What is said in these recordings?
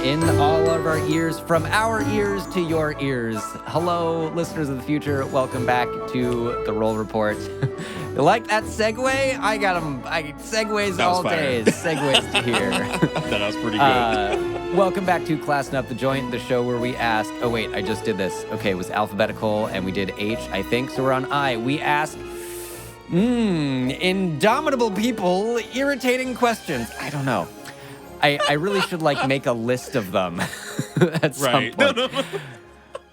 in all of our ears, from our ears to your ears. Hello, listeners of the future. Welcome back to the Roll Report. You like that segue? I got them. Segues all day. Segues to here. That was pretty good. Welcome back to Classing Up the Joint, the show where we ask. Oh, wait, I just did this. Okay, it was alphabetical, and we did H, I think. So we're on I. We ask indomitable people irritating questions. I don't know. I really should make a list of them at some point. No.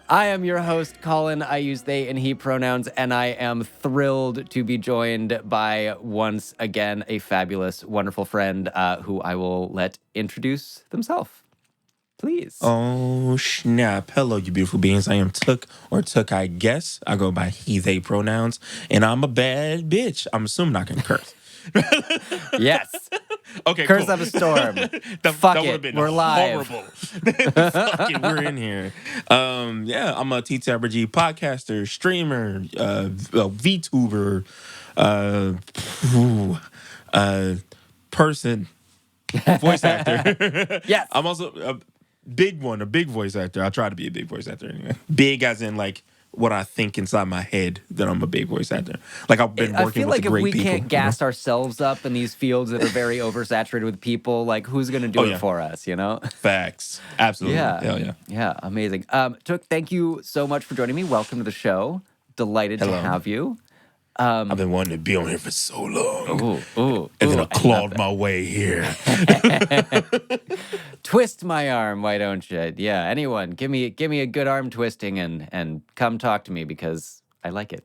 I am your host, Colin. I use they and he pronouns, and I am thrilled to be joined by, once again, a fabulous, wonderful friend who I will let introduce themselves. Please. Oh, snap. Hello, you beautiful beings. I am Took, or TooKiGuess. I go by he, they pronouns, and I'm a bad bitch. I'm assuming I can curse. Yes. Okay, Curse cool. Up a Storm. Fuck it. We're live. Horrible. Fuck it, we're in here. Yeah, I'm a TTRPG podcaster, streamer, VTuber, person, voice actor. Yes. I'm also a big voice actor. I try to be a big voice actor anyway. Big as in what I think inside my head that I'm a big voice actor. I've been working with the great people. I feel like if we can't gas ourselves up in these fields that are very oversaturated with people, who's going to do it for us, you know? Facts. Absolutely. Yeah. Hell yeah. Yeah, amazing. Took, thank you so much for joining me. Welcome to the show. Delighted to have you. I've been wanting to be on here for so long. And then I clawed my way here. Twist my arm, why don't you? Yeah, anyone, give me a good arm twisting and come talk to me because I like it.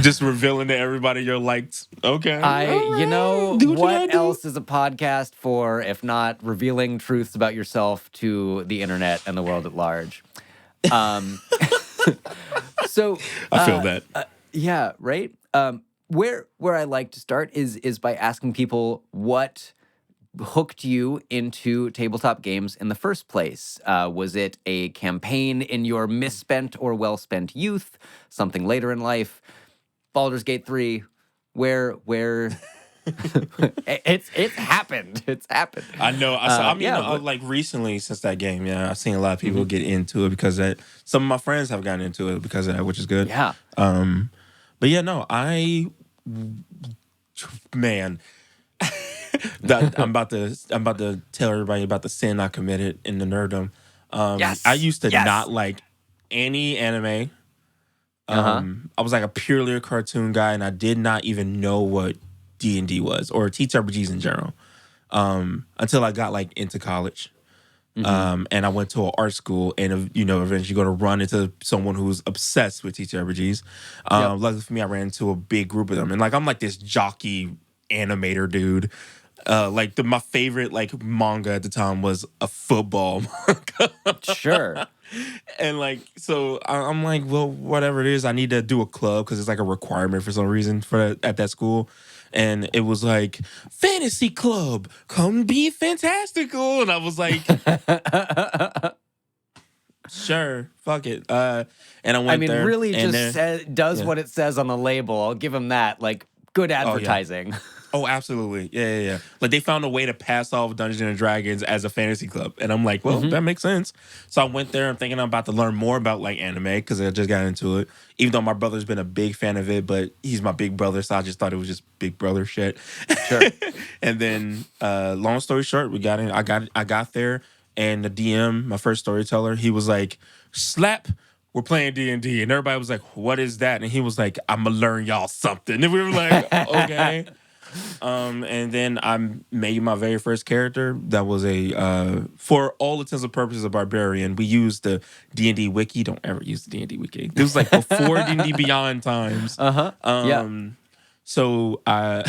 Just revealing to everybody you're liked. Okay. What else is a podcast for if not revealing truths about yourself to the internet and the world at large? So I feel that. Yeah, right. Where I like to start is by asking people what hooked you into tabletop games in the first place. Was it a campaign in your misspent or well-spent youth? Something later in life? Baldur's Gate 3? Where it's happened. It's happened. I know. Recently since that game, I've seen a lot of people get into it because of that. Some of my friends have gotten into it because of that, which is good. Yeah. But yeah, no, man, I'm about to tell everybody about the sin I committed in the nerddom. Yes. I used to not like any anime. I was a purely a cartoon guy, and I did not even know what D&D was or TTRPGs in general until I got into college. And I went to an art school, and eventually you're going to run into someone who's obsessed with TTRPGs. Luckily for me, I ran into a big group of them, and I'm this jockey animator dude. My favorite manga at the time was a football manga. Sure. And so I'm well, whatever it is, I need to do a club because it's a requirement for some reason at that school. And it was fantasy club, come be fantastical. And I was sure, fuck it. And I went there. Really just does what it says on the label. I'll give them that. Good advertising. Oh, absolutely. Yeah. They found a way to pass off Dungeons and Dragons as a fantasy club. And I'm well, that makes sense. So I went there. I'm thinking I'm about to learn more about anime because I just got into it. Even though my brother's been a big fan of it, but he's my big brother, so I just thought it was just big brother shit. Sure. And then, long story short, we got in. I got there, and the DM, my first storyteller, he was slap. We're playing D&D, and everybody was what is that? And he was I'm gonna learn y'all something. And we were okay. And then I made my very first character that was for all intents and purposes, a barbarian. We used the D&D wiki. Don't ever use the D&D wiki. This was before D&D Beyond times. So I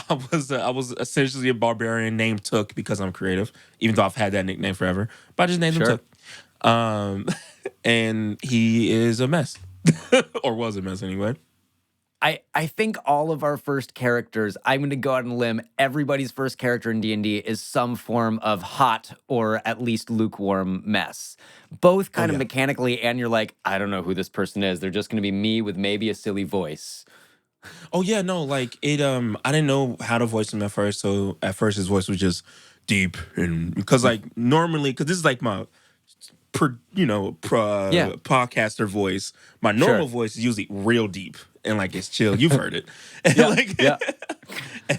was essentially a barbarian named Took because I'm creative, even though I've had that nickname forever. But I just named him Took. And he is a mess, or was a mess anyway. I think all of our first characters, I'm going to go out on a limb, everybody's first character in D&D is some form of hot or at least lukewarm mess. Both kind of mechanically, and you're I don't know who this person is. They're just going to be me with maybe a silly voice. Oh yeah, no, like it. I didn't know how to voice him at first, so at first his voice was just deep, and because like normally, because this is like my Yeah, podcaster voice. My normal sure. voice is usually real deep and like it's chill. You've heard it, and Yeah, like yeah.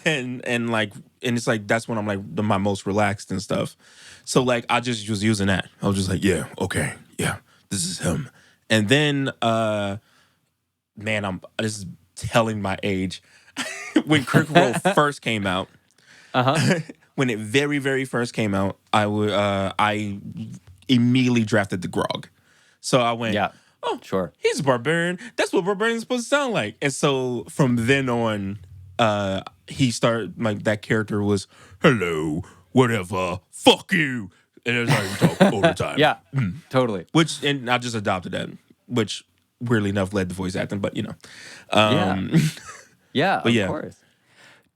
and like and it's like that's when I'm like my most relaxed and stuff. So like I just was using that. I was just like, yeah, okay, yeah, this is him. And then man, this is telling my age. When Critical Role first came out, Uh-huh. when it very very first came out, I immediately drafted the Grog. So I went, Yeah, oh, sure. he's a barbarian. That's what barbarian's supposed to sound like. And so from then on, he started like that character was hello, whatever, fuck you, and that's how you talk all the time. Yeah, totally. Which and I just adopted that, which weirdly enough led to voice acting, but Yeah, um, yeah, but of yeah, course.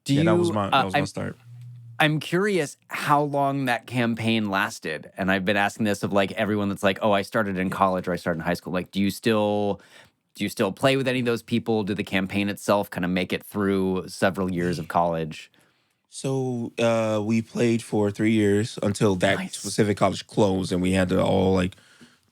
Do yeah, you? that was my start. I'm curious how long that campaign lasted. And I've been asking this of like everyone that's like, oh, I started in college or I started in high school. Like, do you still play with any of those people? Did the campaign itself kind of make it through several years of college? So we played for 3 years until that Nice. specific college closed, and we had to all like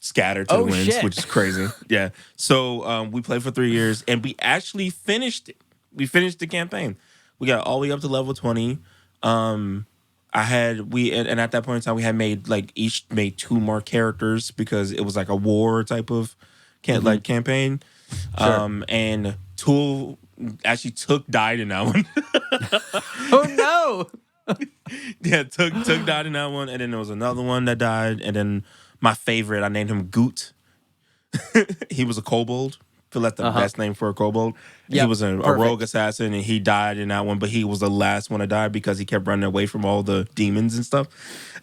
scatter to the Oh winds, shit. which is crazy. Yeah. So we played for 3 years, and we actually finished it. We finished the campaign. We got all the way up to level 20. I had and at that point in time we had made like each made two more characters because it was like a war type of like campaign. Sure. And Tool actually Took died in that one. Oh no. Yeah, Took died in that one, and then there was another one that died, and then my favorite, I named him Goot. He was a kobold. I feel like the Uh-huh. best name for a kobold. He Yep. was a rogue Perfect. assassin, and he died in that one, but he was the last one to die because he kept running away from all the demons and stuff.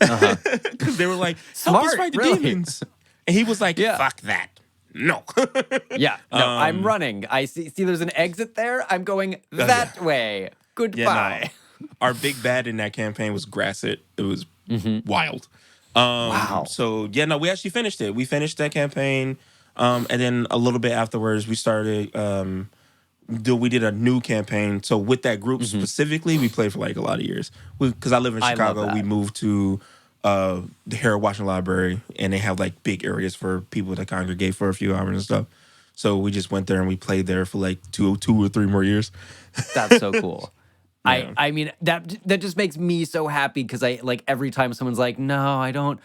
Uh-huh. Because they were like, help us Smart, fight the really. demons. And he was like, Yeah. fuck that. No. Yeah. No, I'm running. I see there's an exit there. I'm going Yeah. that way. Yeah, Goodbye. no. Our big bad in that campaign was Grasset. It was wild. Wow. So yeah, no, we actually finished it. We finished that campaign, and then a little bit afterwards, we started. We did a new campaign. So with that group specifically, we played for like a lot of years. Because I live in I love Chicago, we that. moved to the Harold Washington Library, and they have like big areas for people to congregate for a few hours and stuff. So we just went there and we played there for like two or three more years. That's so cool. Yeah. I mean that just makes me so happy because I like every time someone's like, no, I don't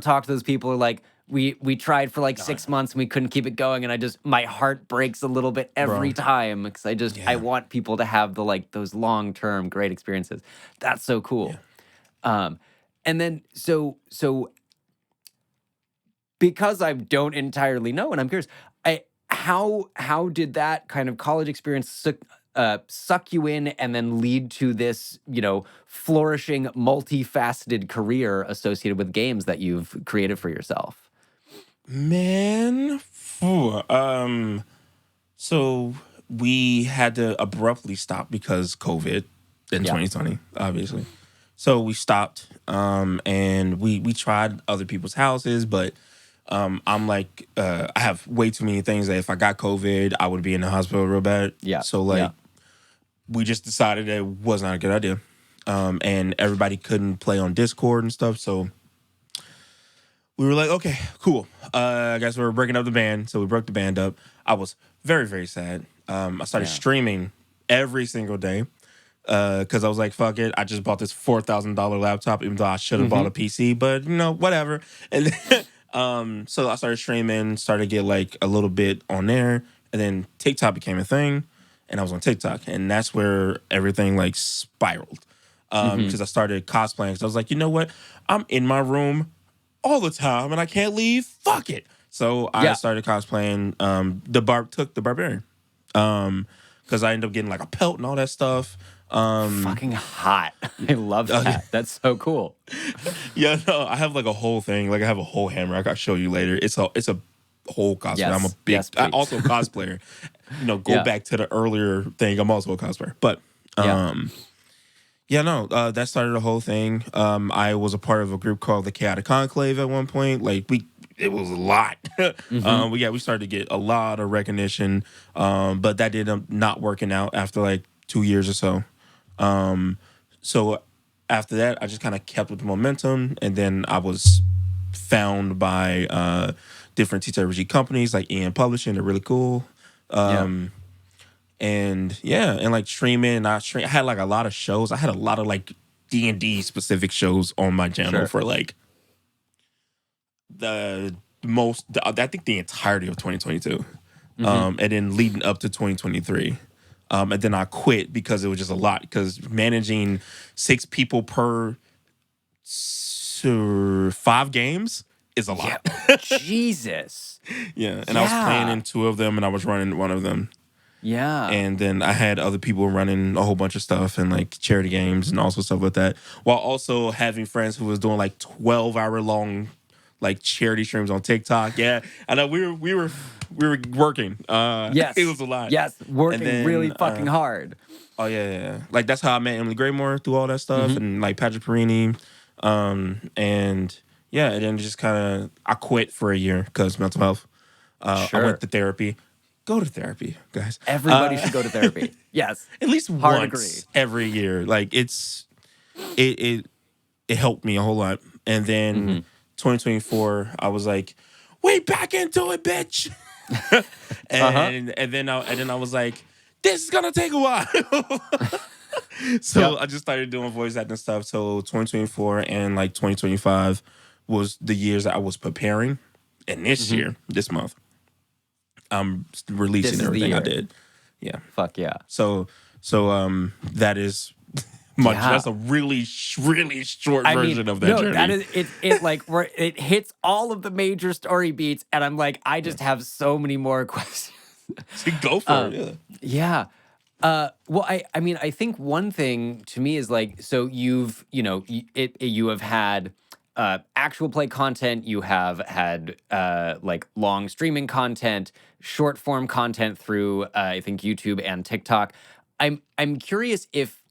talk to those people, or like we tried for like 6 months and we couldn't keep it going, and my heart breaks a little bit every Bro. time because I Yeah. want people to have the like those long-term great experiences. That's so cool. And then so because I don't entirely know, and I'm curious, how did that kind of college experience suck you in and then lead to this, flourishing, multifaceted career associated with games that you've created for yourself? Man, phew, so we had to abruptly stop because COVID in Yeah. 2020, obviously. So we stopped, and we tried other people's houses, but I'm like, I have way too many things that if I got COVID, I would be in the hospital real bad. Yeah. So like, Yeah. we just decided that it was not a good idea, and everybody couldn't play on Discord and stuff, so. We were like, okay, cool. I guess we're breaking up the band. So we broke the band up. I was very, very sad. I started Yeah. streaming every single day because I was like, fuck it. I just bought this $4,000 laptop, even though I should have bought a PC, but whatever. And then, so I started streaming, started to get like a little bit on there. And then TikTok became a thing. And I was on TikTok. And that's where everything like spiraled. Because I started cosplaying. Because I was like, you know what? I'm in my room all the time and I can't leave. Fuck it. So I Yeah. started cosplaying took the barbarian. Because I ended up getting like a pelt and all that stuff. Fucking hot. I love that. yeah. That's so cool. Yeah, no, I have like a whole thing. Like I have a whole hammer. I gotta show you later. It's a whole cosplay. Yes. I'm a big Yes, I please. also a cosplayer. Go Yeah. back to the earlier thing. I'm also a cosplayer. But Yeah. yeah, no, that started the whole thing. I was a part of a group called the Chaotic Conclave at one point. Like it was a lot. We started to get a lot of recognition, but that ended up not working out after like 2 years or so. So after that, I just kind of kept with the momentum, and then I was found by different TTRPG companies like Ian Publishing. They're really cool. And like streaming. I had like a lot of shows. I had a lot of like D&D specific shows on my channel for like I think the entirety of 2022, and then leading up to 2023. And then I quit because it was just a lot. Because managing 6 people per 5 games is a lot. Jesus. And I was playing in 2 of them, and I was running one of them. And then I had other people running a whole bunch of stuff and like charity games and also stuff like that, while also having friends who was doing like 12-hour long like charity streams on TikTok. I know we were working. It was a lot. Working really fucking hard. Like that's how I met Emily Graymore through all that stuff, and like Patrick Perini, and then just kind of I quit for a year because mental health. I went to therapy. Go to therapy, guys. Everybody should go to therapy. Yes, at least once every year. Like it helped me a whole lot. And then 2024, I was like, "We back into it, bitch." and then I was like, "This is gonna take a while." So I just started doing voice acting stuff. So 2024 and like 2025 was the years that I was preparing. And this year, this month, I'm releasing everything I did. Fuck yeah. So that is much. That's a really short version of that journey. That is it hits all of the major story beats, and I'm like, I just have so many more questions. Go for it. Well, I mean, I think one thing to me is like, so you have had actual play content, you have had like long streaming content, short form content through I think YouTube and TikTok. I'm curious if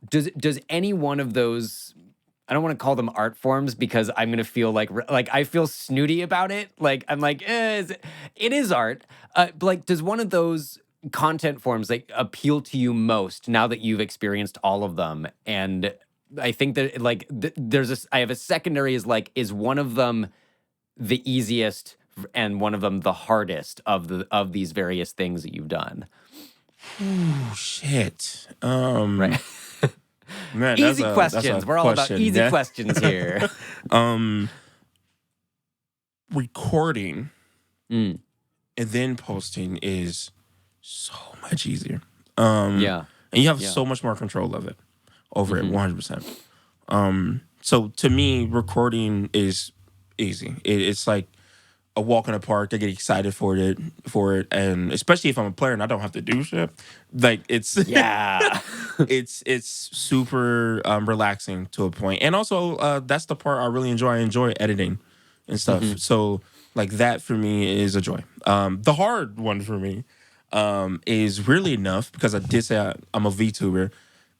does any one of those, I don't want to call them art forms because I'm gonna feel like I feel snooty about it. Like I'm like, it is art. But like, does one of those content forms like appeal to you most now that you've experienced all of them? And I think that like I have a secondary is one of them the easiest and one of them the hardest of these various things that you've done? Oh shit. Right. Man, easy questions. We're all about easy questions here. Recording and then posting is so much easier. And you have so much more control of it over it, 100%. So to me, recording is easy. It's like a walk in the park. I get excited for it, and especially if I'm a player and I don't have to do shit. Like it's it's super relaxing to a point, and also that's the part I really enjoy. I enjoy editing and stuff. So like that for me is a joy. The hard one for me is really enough because I did say I'm a VTuber.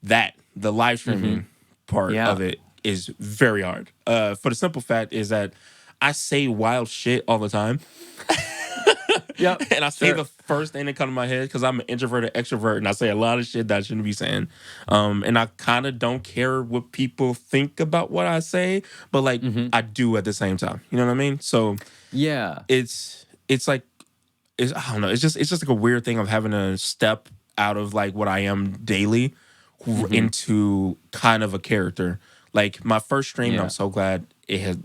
That the live streaming part of it is very hard. For the simple fact is that I say wild shit all the time. And I say the first thing that comes to my head because I'm an introverted extrovert, and I say a lot of shit that I shouldn't be saying. And I kind of don't care what people think about what I say, but like I do at the same time. You know what I mean? So it's like I don't know. It's just like a weird thing of having to step out of like what I am daily into kind of a character. Like my first stream, I'm so glad it had.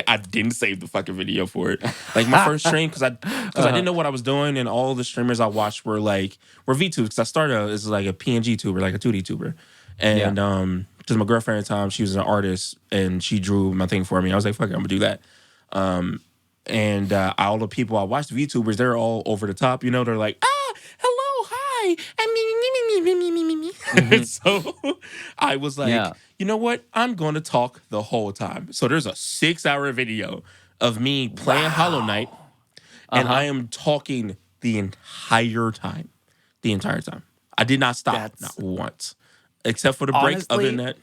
I didn't save the fucking video for it. Like my first stream, because I didn't know what I was doing, and all the streamers I watched were VTubers. Because I started as like a PNG tuber, like a 2D tuber, and because my girlfriend at the time, she was an artist and she drew my thing for me. I was like, fuck it, I'm gonna do that. And all the people I watched, VTubers, they're all over the top. You know, they're like, hello, hi, and me. So I was like, you know what? I'm going to talk the whole time. So there's a 6-hour video of me playing Hollow Knight, and I am talking the entire time. I did not stop, not once, except for the breaks. Other than that,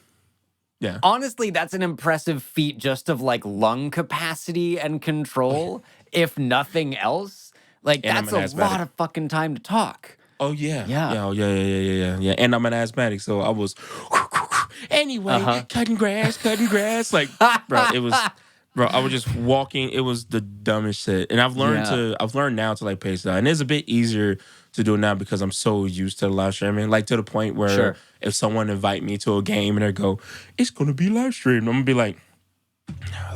Yeah. Honestly, that's an impressive feat just of like lung capacity and control, if nothing else. Like, And I'm that's an a asthmatic. lot of fucking time to talk. Oh yeah. Yeah. Yeah. Oh, yeah. And I'm an asthmatic, so I was anyway, Uh-huh. cutting grass. Like, bro, it was bro, I was just walking. It was the dumbest shit. And Yeah. I've learned now to like pace it out. And it's a bit easier to do it now because I'm so used to the live streaming. Like to the point where Sure. if someone invite me to a game and they go, it's gonna be live streamed, I'm gonna be like,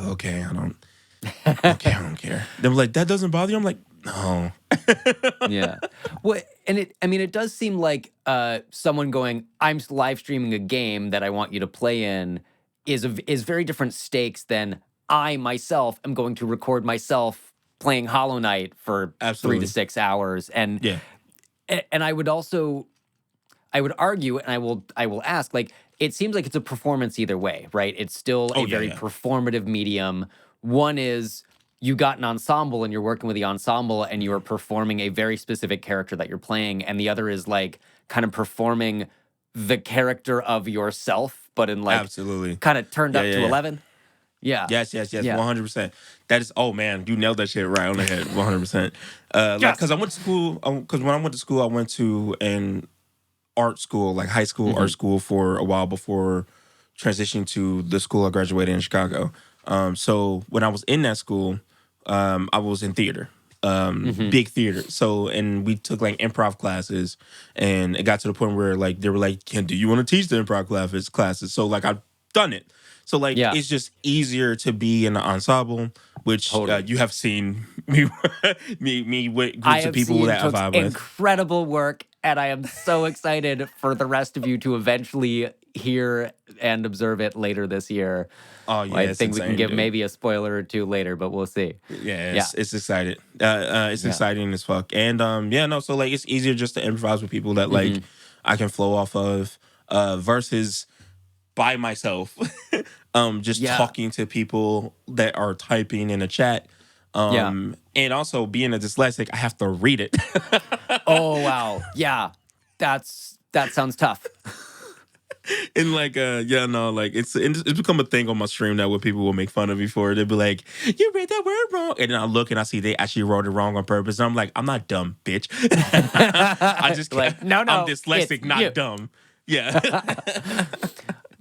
okay, I don't care. They're like, that doesn't bother you? I'm like, no. Yeah. Well, and it does seem like someone going, I'm live streaming a game that I want you to play in is very different stakes than I myself am going to record myself playing Hollow Knight for 3 to Absolutely. 6 hours. Yeah. And I would argue, and I will ask, like, it seems like it's a performance either way, right? It's still Oh a yeah, very yeah. performative medium. One is you got an ensemble and you're working with the ensemble and you are performing a very specific character that you're playing. And the other is like kind of performing the character of yourself, but in like Absolutely. kind of turned up to Yeah. 11. Yeah. Yes, Yeah. 100%. That is, oh man, you nailed that shit right on the head, 100%. Like, Yes. because I went to school, because when I went to school, I went to an art school, like high school art school for a while before transitioning to the school I graduated in Chicago. So when I was in that school, I was in theater, big theater. So, and we took like improv classes, and it got to the point where like they were like, "Ken, do you want to teach the improv classes?" So like I've done it. So like Yeah. it's just easier to be in an ensemble, which Totally. you have seen me with I groups of have people seen that I Took's vibe with. incredible work, and I am so excited for the rest of you to eventually hear and observe it later this year. Oh Well, yeah, I it's think we can insane, give dude. maybe a spoiler or two later, but we'll see. Yeah, Yeah. it's excited. It's Yeah. exciting as fuck. And yeah, no, so like it's easier just to improvise with people that like I can flow off of versus by myself. Just Yeah. talking to people that are typing in a chat. And also being a dyslexic, I have to read it. Oh wow. Yeah. That sounds tough. And like yeah, no, like it's become a thing on my stream now where people will make fun of me for it. They'll be like, you read that word wrong. And then I look and I see they actually wrote it wrong on purpose. And I'm like, I'm not dumb, bitch. I just Like, no, I'm dyslexic, it's not you. dumb. Yeah.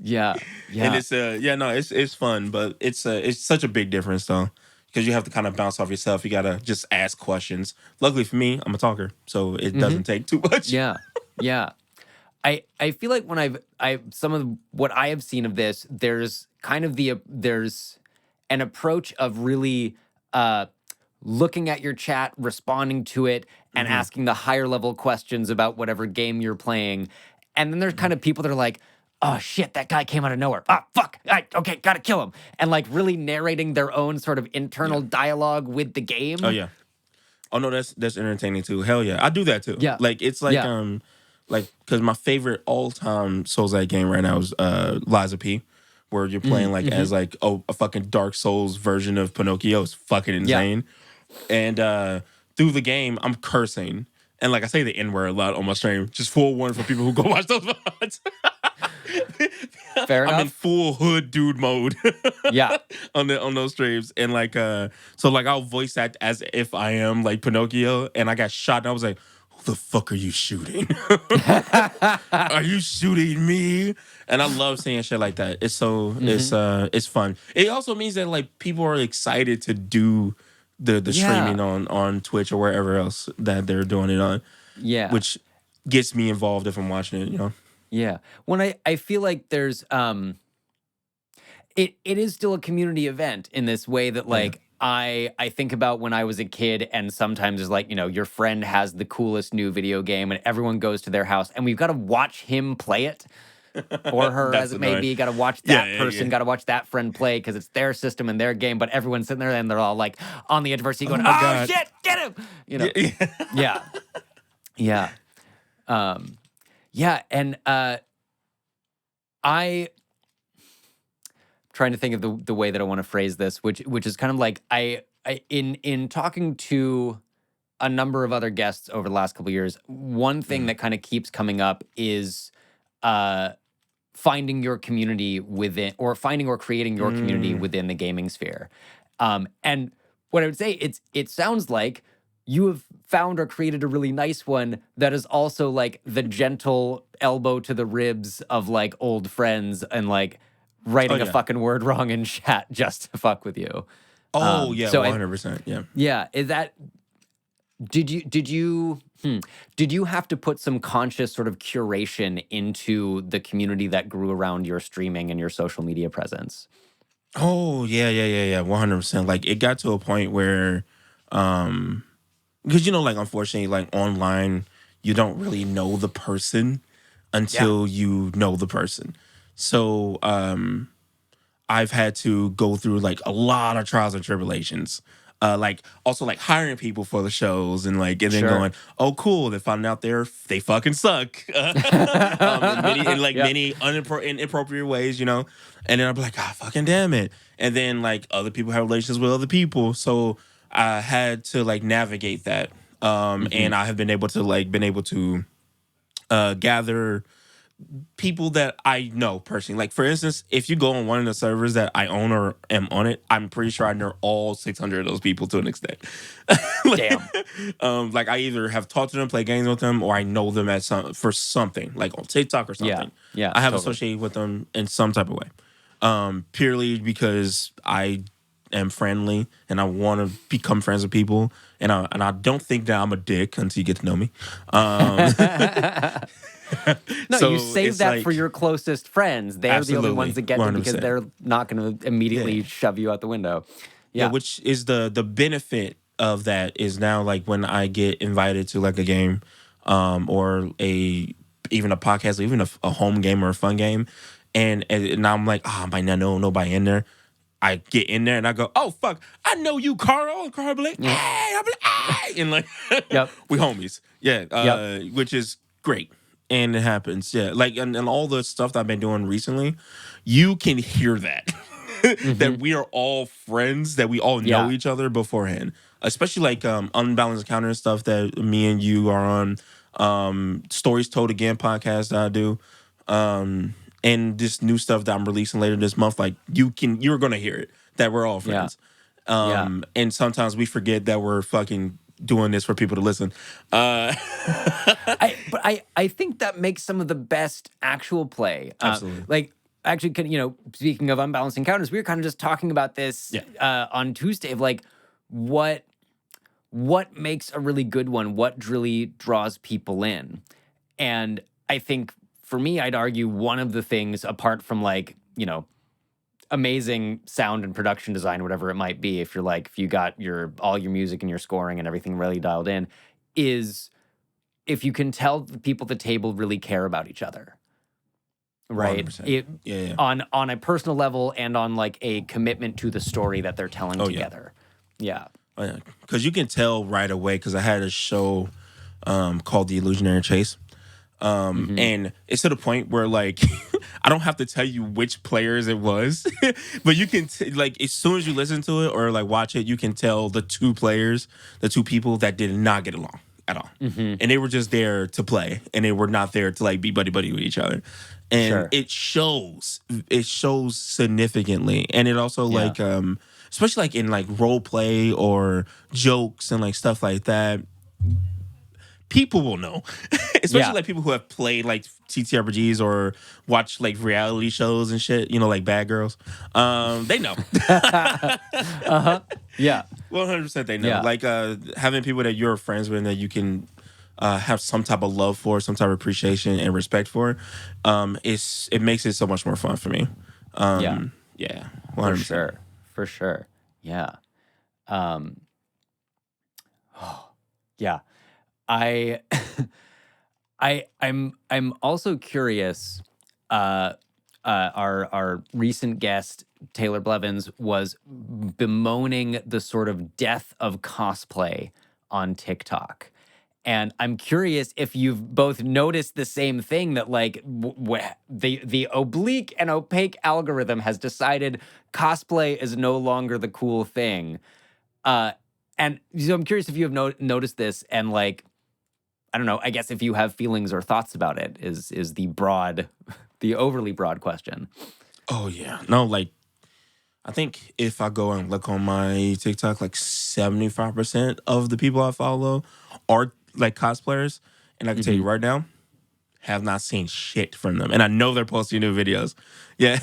Yeah. Yeah. And it's yeah, no, it's fun, but it's such a big difference though. Because you have to kind of bounce off yourself. You gotta just ask questions. Luckily for me, I'm a talker, so it doesn't take too much. Yeah. Yeah. I feel like when some of what I have seen of this, there's kind of there's an approach of really looking at your chat, responding to it, and asking the higher level questions about whatever game you're playing. And then there's kind of people that are like, oh shit, that guy came out of nowhere. Ah, fuck. Okay, gotta kill him. And like really narrating their own sort of internal dialogue with the game. Oh yeah. Oh no, that's entertaining too. Hell yeah, I do that too. Yeah. Like it's like Yeah. like because my favorite all time Souls-like game right now is Lies of P, where you're playing like as like a fucking Dark Souls version of Pinocchio. It's fucking insane. And through the game, I'm cursing. And like I say the N-word a lot on my stream. Just full warning for people who go watch those VODs. Fair enough. I'm in full hood dude mode. Yeah. on those streams. And like so like I'll voice act as if I am like Pinocchio and I got shot and I was like, who the fuck are you shooting? Are you shooting me? And I love seeing shit like that. It's so it's fun. It also means that like people are excited to do the streaming on Twitch or wherever else that they're doing it on. Yeah. Which gets me involved if I'm watching it, you know? Yeah. When I feel like there's it is still a community event in this way that like I think about when I was a kid and sometimes it's like, you know, your friend has the coolest new video game and everyone goes to their house and we've got to watch him play it or her as it may be. Got to watch that person, got to watch that friend play because it's their system and their game, but everyone's sitting there and they're all like on the edge of their seat going, oh God. shit, get him. You know. Yeah. Yeah. Yeah, and I trying to think of the way that I want to phrase this, which is kind of like I in talking to a number of other guests over the last couple of years, one thing that kind of keeps coming up is finding your community within, or finding or creating your community within the gaming sphere. And what I would say, it sounds like you have found or created a really nice one that is also like the gentle elbow to the ribs of like old friends and like writing a fucking word wrong in chat just to fuck with you. Oh yeah, So 100%. Yeah. Yeah, is that did you have to put some conscious sort of curation into the community that grew around your streaming and your social media presence? Oh yeah. 100%. Like it got to a point where, because like unfortunately, like online, you don't really know the person until you know the person. So I've had to go through like a lot of trials and tribulations. Like also like hiring people for the shows and like and then going, oh cool, they found out they fucking suck, many inappropriate ways, and then I'll be like, ah, fucking damn it, and then like other people have relations with other people, so I had to like navigate that, and I have been able to gather people that I know personally. Like for instance, if you go on one of the servers that I own or am on it, I'm pretty sure I know all 600 of those people to an extent. Damn. Like I either have talked to them, play games with them, or I know them for something, like on TikTok or something. Yeah. I have associated with them in some type of way. Purely because I am friendly and I want to become friends with people, and I don't think that I'm a dick until you get to know me. No, So you save that for your closest friends. They're the only ones that get it because 100%. they're not going to immediately shove you out the window. Yeah, which is the benefit of that is now like when I get invited to like a game, or even a podcast, or even a home game or a fun game, and now I'm like, I might not know nobody in there. I get in there and I go, oh fuck, I know you, Carl. And Carl be like, hey, I'm like, hey, and like, we homies. Yeah, which is great. And it happens, yeah. Like, and all the stuff that I've been doing recently, you can hear that. That we are all friends, that we all know each other beforehand. Especially like Unbalanced Encounter and stuff that me and you are on. Stories Told Again podcast that I do. And this new stuff that I'm releasing later this month, like you're gonna hear it, that we're all friends. And sometimes we forget that we're fucking doing this for people to listen. But I think that makes some of the best actual play. Absolutely. Like actually, speaking of Unbalanced Encounters, we were kind of just talking about this on Tuesday of like what makes a really good one, what really draws people in. And I think for me, I'd argue one of the things, apart from like, amazing sound and production design, whatever it might be, if you got all your music and your scoring and everything really dialed in, is if you can tell the people at the table really care about each other. Right? On a personal level and on like a commitment to the story that they're telling together. Yeah. Because you can tell right away, because I had a show called The Illusionary Chase. And it's to the point where like I don't have to tell you which players it was, but you can like as soon as you listen to it or like watch it, you can tell the two people that did not get along at all, and they were just there to play, and they were not there to like be buddy with each other, and it shows significantly, and it also like especially like in like role play or jokes and like stuff like that. People will know, especially like people who have played like TTRPGs or watched like reality shows and shit, like Bad Girls. They know. 100% they know. Like having people that you're friends with and that you can have some type of love for, some type of appreciation and respect for, it makes it so much more fun for me. 100%. For sure. Yeah. I'm also curious. Our recent guest Taylor Blevins was bemoaning the sort of death of cosplay on TikTok, and I'm curious if you've both noticed the same thing, that like the oblique and opaque algorithm has decided cosplay is no longer the cool thing. And so I'm curious if you have noticed this, and like, I don't know, I guess if you have feelings or thoughts about it is the broad the overly broad question. Oh yeah, no, like I think if I go and look on my TikTok, like 75% of the people I follow are like cosplayers, and I can tell you right now, have not seen shit from them, and I know they're posting new videos. Yeah,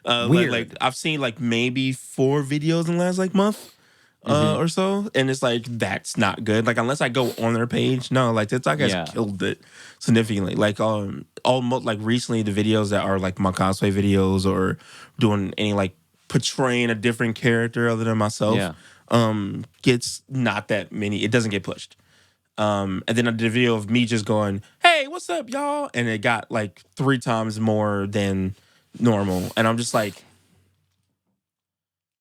Weird. like I've seen like maybe 4 videos in the last like month. Or so, and it's like that's not good. Like unless I go on their page, no. Like TikTok has killed it significantly. Like almost like recently the videos that are like my cosplay videos or doing any like portraying a different character other than myself, gets not that many. It doesn't get pushed. And then I did a video of me just going, "Hey, what's up, y'all?" And it got like 3 times more than normal, and I'm just like.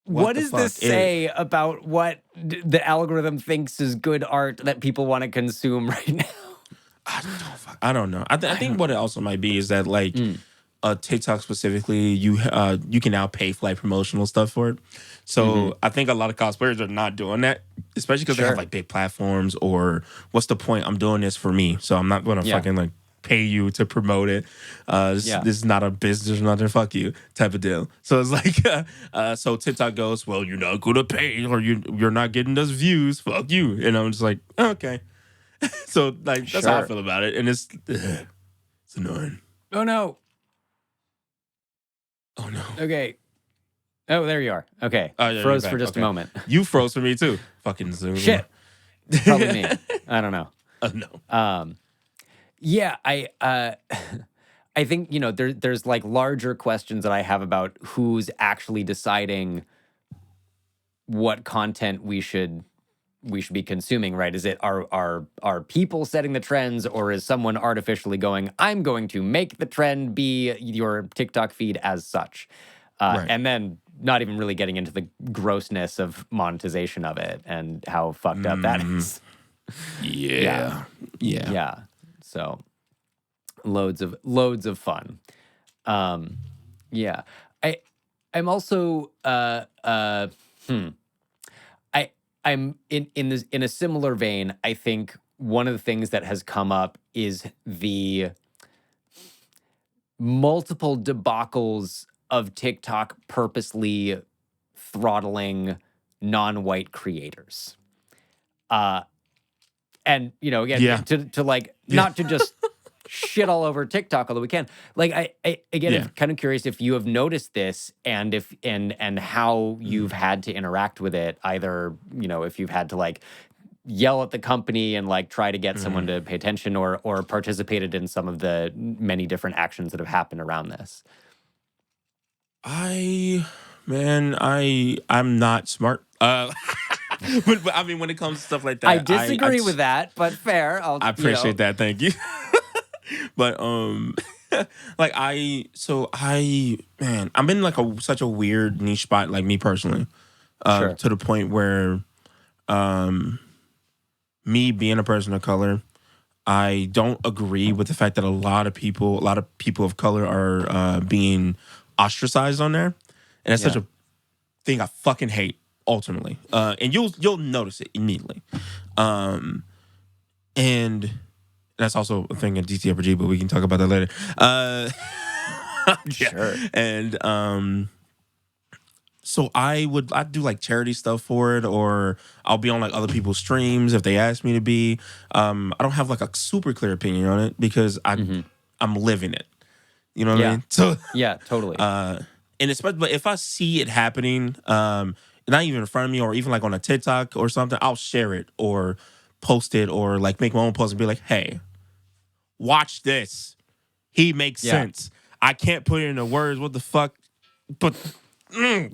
What does this say about what the algorithm thinks is good art that people want to consume right now? I don't know. I think what it also might be is that like TikTok specifically, you can now pay for like promotional stuff for it. So I think a lot of cosplayers are not doing that, especially because they have like big platforms. Or what's the point? I'm doing this for me, so I'm not going to fucking like pay you to promote it. This is not a business or nothing. Fuck you type of deal. So it's like, so TikTok goes, well, you're not gonna pay, or you're not getting those views. Fuck you. And I'm just like, okay. So like that's how I feel about it, and it's annoying. Oh no. Oh no. Okay. Oh, there you are. Okay. Froze for just a moment. You froze for me too. Fucking Zoom. Shit. Probably me. I don't know. No. Yeah, I think, there's like larger questions that I have about who's actually deciding what content we should be consuming, right? Is it are people setting the trends, or is someone artificially going, I'm going to make the trend be your TikTok feed as such? And then not even really getting into the grossness of monetization of it and how fucked up that is. Yeah. So loads of fun. I'm also I'm in a similar vein. I think one of the things that has come up is the multiple debacles of TikTok purposely throttling non-white creators. And again, to like not to just shit all over TikTok, although we can. Like I am kind of curious if you have noticed this, and if and how you've had to interact with it. Either if you've had to like yell at the company and like try to get someone to pay attention, or participated in some of the many different actions that have happened around this. I'm not smart. But I mean, when it comes to stuff like that, I disagree with that, but fair. I appreciate that. Thank you. But like I'm in like such a weird niche spot, like me personally, to the point where, me being a person of color, I don't agree with the fact that a lot of people of color are being ostracized on there, and that's such a thing I fucking hate. Ultimately, and you'll notice it immediately, and that's also a thing in DTRPG, but we can talk about that later. Sure. And so I'd do like charity stuff for it, or I'll be on like other people's streams if they ask me to be. I don't have like a super clear opinion on it because I'm living it. You know what I mean? So yeah, totally. And especially, but if I see it happening, not even in front of me, or even like on a TikTok or something, I'll share it or post it, or like make my own post and be like, "Hey, watch this. He makes sense. I can't put it into words. What the fuck?" But him.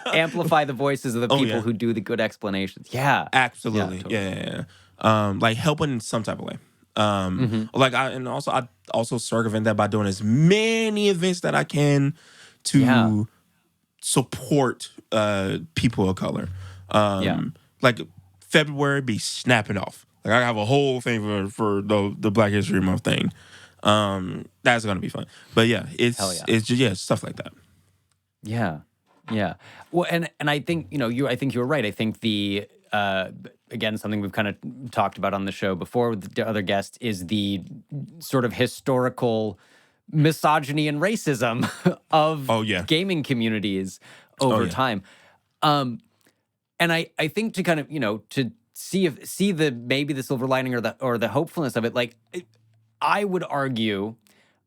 Amplify the voices of the people who do the good explanations. Yeah, absolutely. Yeah. Like helping in some type of way. Like I also circumvent that by doing as many events that I can to support people of color. Like February be snapping off. Like I have a whole thing for the Black History Month thing. That's gonna be fun. But it's just stuff like that. Yeah. Well, and I think I think you're right. I think the again, something we've kind of talked about on the show before with the other guests is the sort of historical misogyny and racism of gaming communities over time. And I think to kind of, to see the maybe the silver lining or the hopefulness of it, like I would argue,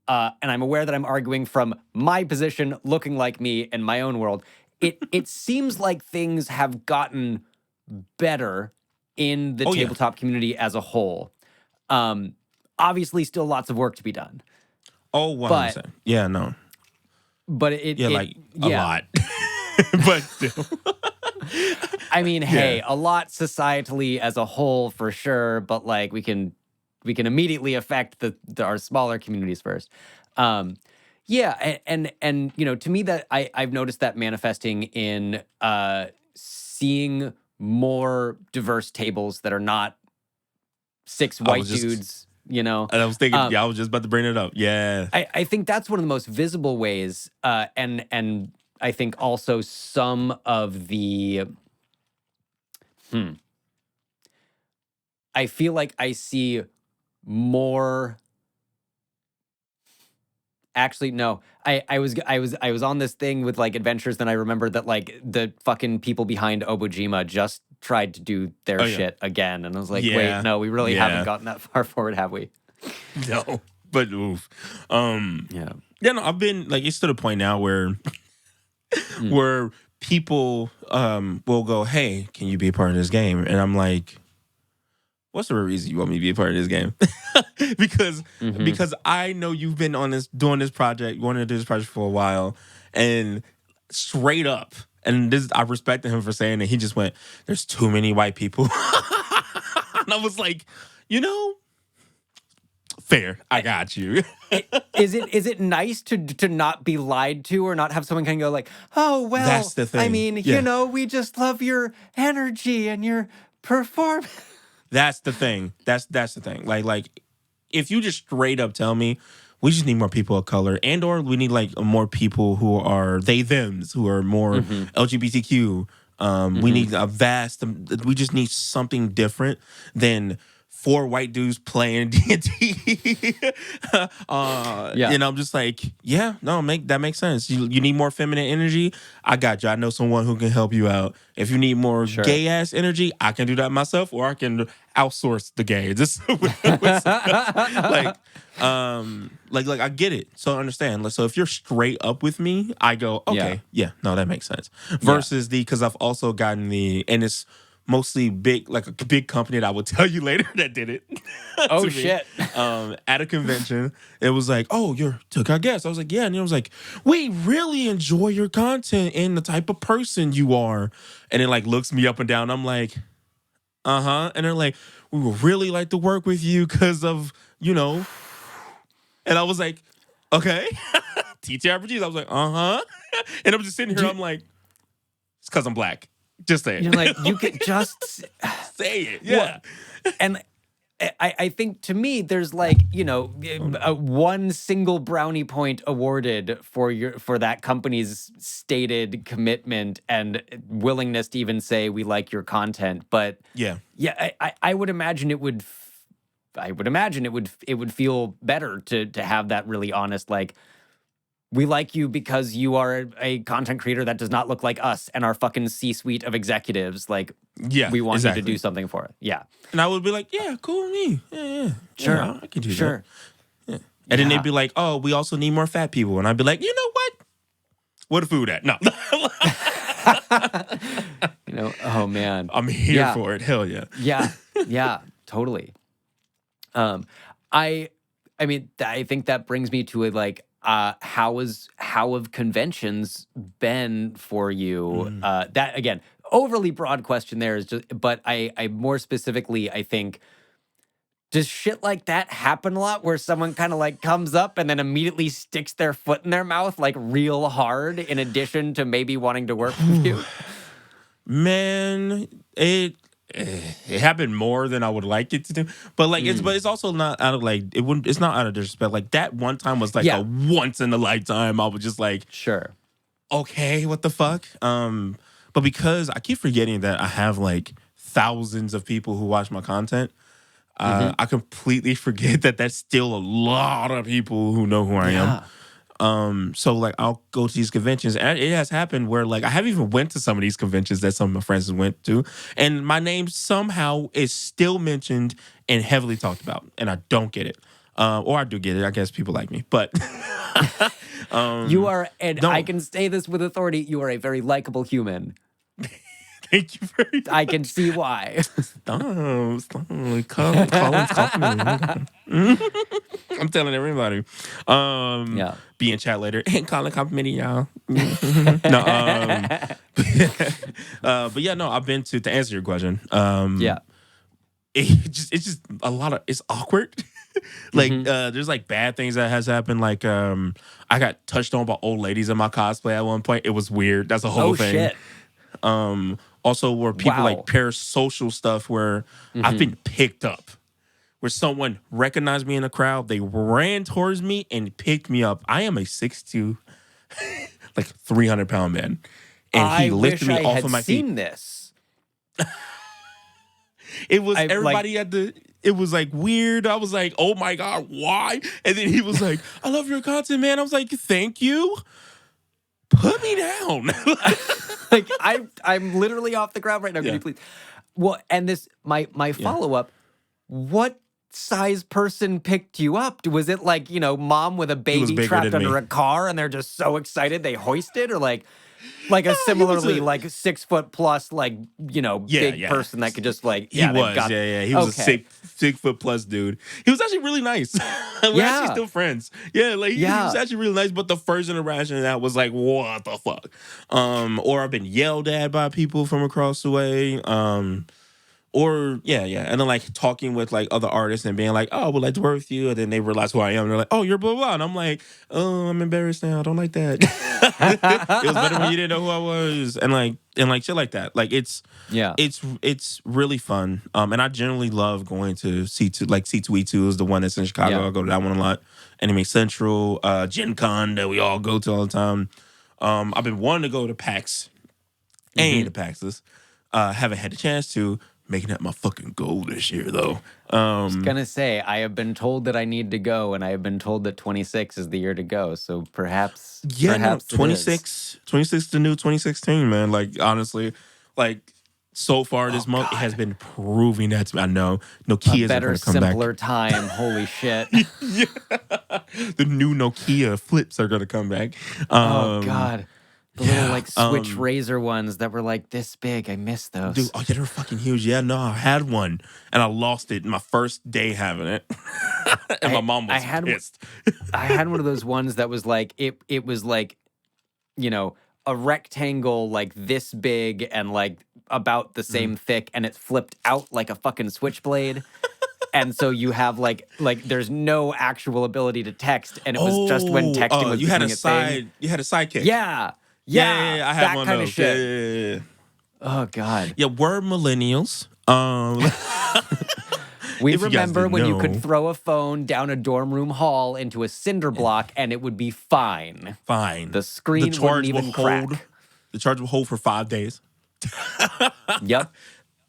and I'm aware that I'm arguing from my position, looking like me in my own world. It seems like things have gotten better in the tabletop community as a whole. Obviously, still lots of work to be done. Oh, 100%. Yeah, no. But a lot. But still. I mean, hey, a lot societally as a whole for sure, but like we can immediately affect our smaller communities first. And to me that I've noticed that manifesting in seeing more diverse tables that are not 6 white dudes. And I was thinking, I was just about to bring it up. Yeah. I think that's one of the most visible ways. And I think also some of the, I feel like I see more. Actually, no. I was on this thing with like adventures, then I remembered that like the fucking people behind Obojima just tried to do their shit again. And I was like, wait, no, we really haven't gotten that far forward, have we? No. But oof. Yeah, no, I've been like, it's to the point now where where people will go, hey, can you be a part of this game? And I'm like, what's the reason you want me to be a part of this game? because I know you've been doing this project, wanting to do this project for a while, and straight up, and this I respected him for saying it. He just went, "There's too many white people," and I was like, fair. I got you. Is it nice to not be lied to or not have someone kind of go like, oh well, that's the thing. I mean, we just love your energy and your performance. That's the thing. That's the thing. Like, if you just straight up tell me, we just need more people of color, and or we need like more people who are they/thems, who are more LGBTQ. We need we just need something different than 4 white dudes playing D&D. And I'm just like, that makes sense. You need more feminine energy? I got you. I know someone who can help you out. If you need more gay ass energy, I can do that myself, or I can outsource the gay. Just like I get it. So I understand. So if you're straight up with me, I go, okay, that makes sense. Versus because I've also gotten and it's mostly big, like a big company that I will tell you later that did it. Oh, shit. At a convention, it was like, oh, you're TooKiGuess. I was like, yeah. And it was like, we really enjoy your content and the type of person you are. And it like looks me up and down. I'm like, and they're like, we would really like to work with you because of, And I was like, okay. TTRPGs. I was like, And I'm just sitting here. I'm like, it's because I'm black. Just say it. You're like, you could just say it. Yeah. Well, and I think to me, there's like, one single brownie point awarded for that company's stated commitment and willingness to even say we like your content. But I would imagine it would. I would imagine it would feel better to have that really honest, like, we like you because you are a content creator that does not look like us and our fucking C-suite of executives. Like, we want you to do something for it. Yeah. And I would be like, yeah, cool with me. Yeah. Sure. Yeah, I can do that. Yeah. And then they'd be like, oh, we also need more fat people. And I'd be like, you know what? Where the food at? No. Oh man. I'm here for it. Hell yeah. Yeah, totally. I mean, I think that brings me to how have conventions been for you? That again, overly broad question there is but I more specifically, I think, does shit like that happen a lot where someone kind of like comes up and then immediately sticks their foot in their mouth like real hard in addition to maybe wanting to work with you? Man, it happened more than I would like it to do, but like it's also not out of like it's not out of disrespect. Like that one time was like a once in a lifetime. I was just like, sure, okay, what the fuck? But because I keep forgetting that I have like thousands of people who watch my content, I completely forget that that's still a lot of people who know who I am. So like I'll go to these conventions, and it has happened where like I haven't even went to some of these conventions that some of my friends went to, and my name somehow is still mentioned and heavily talked about, and I don't get it. Or I do get it. I guess people like me, but you are, and I can say this with authority, you are a very likable human. Thank you very much. I can see why. Stop. Colin's complimenting me. I'm telling everybody. Be in chat later. And Colin complimenting y'all. No, but yeah, no, I've been to answer your question. It's just a lot of, it's awkward. Like there's like bad things that has happened. Like I got touched on by old ladies in my cosplay at one point. It was weird. That's a whole thing. Shit. Also where people like parasocial stuff where I've been picked up. Where someone recognized me in a crowd, they ran towards me and picked me up. I am a 6'2", like 300-pound man. And he lifted me off of my feet. I wish I had seen this. It was everybody at the... It was like weird. I was like, oh my God, why? And then he was like, I love your content, man. I was like, thank you. Put me down. Like I'm literally off the ground right now. Can you please? Well, and this my follow-up, what size person picked you up? Was it like, mom with a baby trapped under a car and they're just so excited they hoisted, or like a similarly like 6 foot plus, like, big person that could just like, he was a 6 foot plus dude. He was actually really nice. We're actually still friends. Yeah, like he was actually really nice. But the first interaction of that was like, what the fuck? Or I've been yelled at by people from across the way. Or and then like talking with like other artists and being like, oh, I would like to work with you, and then they realize who I am. And they're like, oh, you're blah blah, and I'm like, oh, I'm embarrassed now. I don't like that. It was better when you didn't know who I was, and like shit like that. Like it's really fun. And I generally love going to C2, like C2E2 is the one that's in Chicago. I go to that one a lot. Anime Central, Gen Con that we all go to all the time. I've been wanting to go to PAX and to PAXs. Haven't had the chance to. Making that my fucking goal this year, though. I was gonna say, I have been told that I need to go, and I have been told that 26 is the year to go. So perhaps, 26 is the new 2016, man. Like honestly, like so far this month, it has been proving that to me. I know Nokia's a better, gonna come back. simpler time. Holy shit! The new Nokia flips are gonna come back. Oh God. The little like Switch Razor ones that were like this big. I miss those. Dude, they were fucking huge. Yeah, no, I had one and I lost it my first day having it. And my mom was pissed. I had one of those ones that was like, it was like, a rectangle like this big and like about the same thick, and it flipped out like a fucking switchblade. And so you have like there's no actual ability to text, and it was just when texting was you had becoming a side, you had a sidekick. Yeah, I have that one kind of of shit. Yeah. Oh God. Yeah, we're millennials. We remember when you could throw a phone down a dorm room hall into a cinder block and it would be fine. Fine. The screen wouldn't even crack. The charge will hold for 5 days. Yep.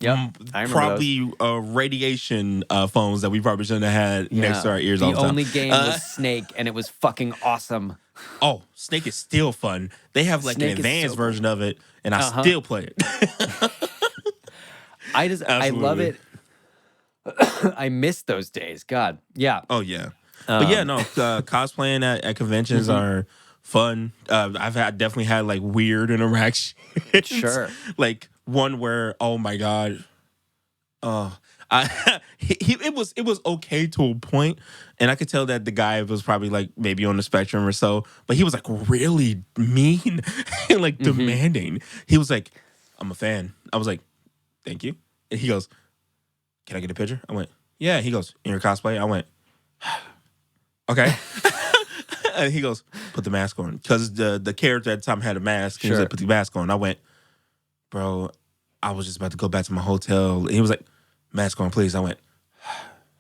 I remember probably radiation phones that we probably shouldn't have had next to our ears all the time. The only game was Snake, and it was fucking awesome. Oh, Snake is still fun. They have like an advanced version of it, and I still play it. I love it. I miss those days. God, yeah. Oh yeah, but yeah, no. Cosplaying at conventions are fun. I've definitely had like weird interactions. Sure, like one where, oh my God, it was okay to a point, and I could tell that the guy was probably like maybe on the spectrum or so, but he was like really mean and like demanding. He was like, "I'm a fan." I was like, "Thank you." And he goes, "Can I get a picture?" I went, "Yeah." He goes, "In your cosplay?" I went, "Okay." And he goes, "Put the mask on," because the character at the time had a mask. He was like, "Put the mask on." I went, "Bro, I was just about to go back to my hotel." And he was like, "Mask on, please." I went,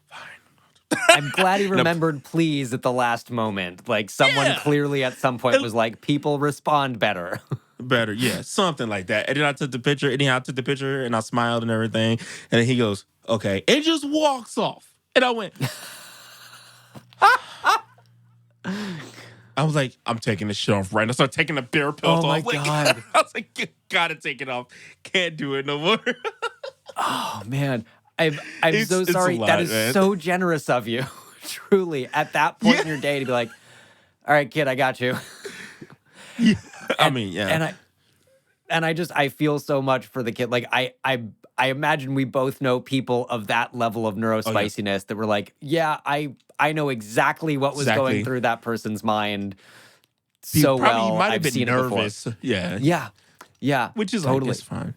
"Fine." I'm glad he remembered please at the last moment. Like someone clearly at some point was like, people respond better. better. Yeah, something like that. And then I took the picture. Anyhow, I took the picture and I smiled and everything. And then he goes, okay. And just walks off. And I went, I was like, I'm taking this shit off right now. I started taking the bear pills off. Oh, my Like, God. I was like, you gotta take it off. Can't do it no more. Oh, man. I'm It's so a sorry. lot, That is man. so generous of you. Truly. At that point in your day to be like, all right, kid, I got you. Yeah. I mean, yeah. And I feel so much for the kid. Like I imagine we both know people of that level of neurospiciness that were like, yeah, I know exactly what was going through that person's mind so well. Might have I've been seen nervous. it before. Yeah. Yeah. Which is totally. like, it's fine.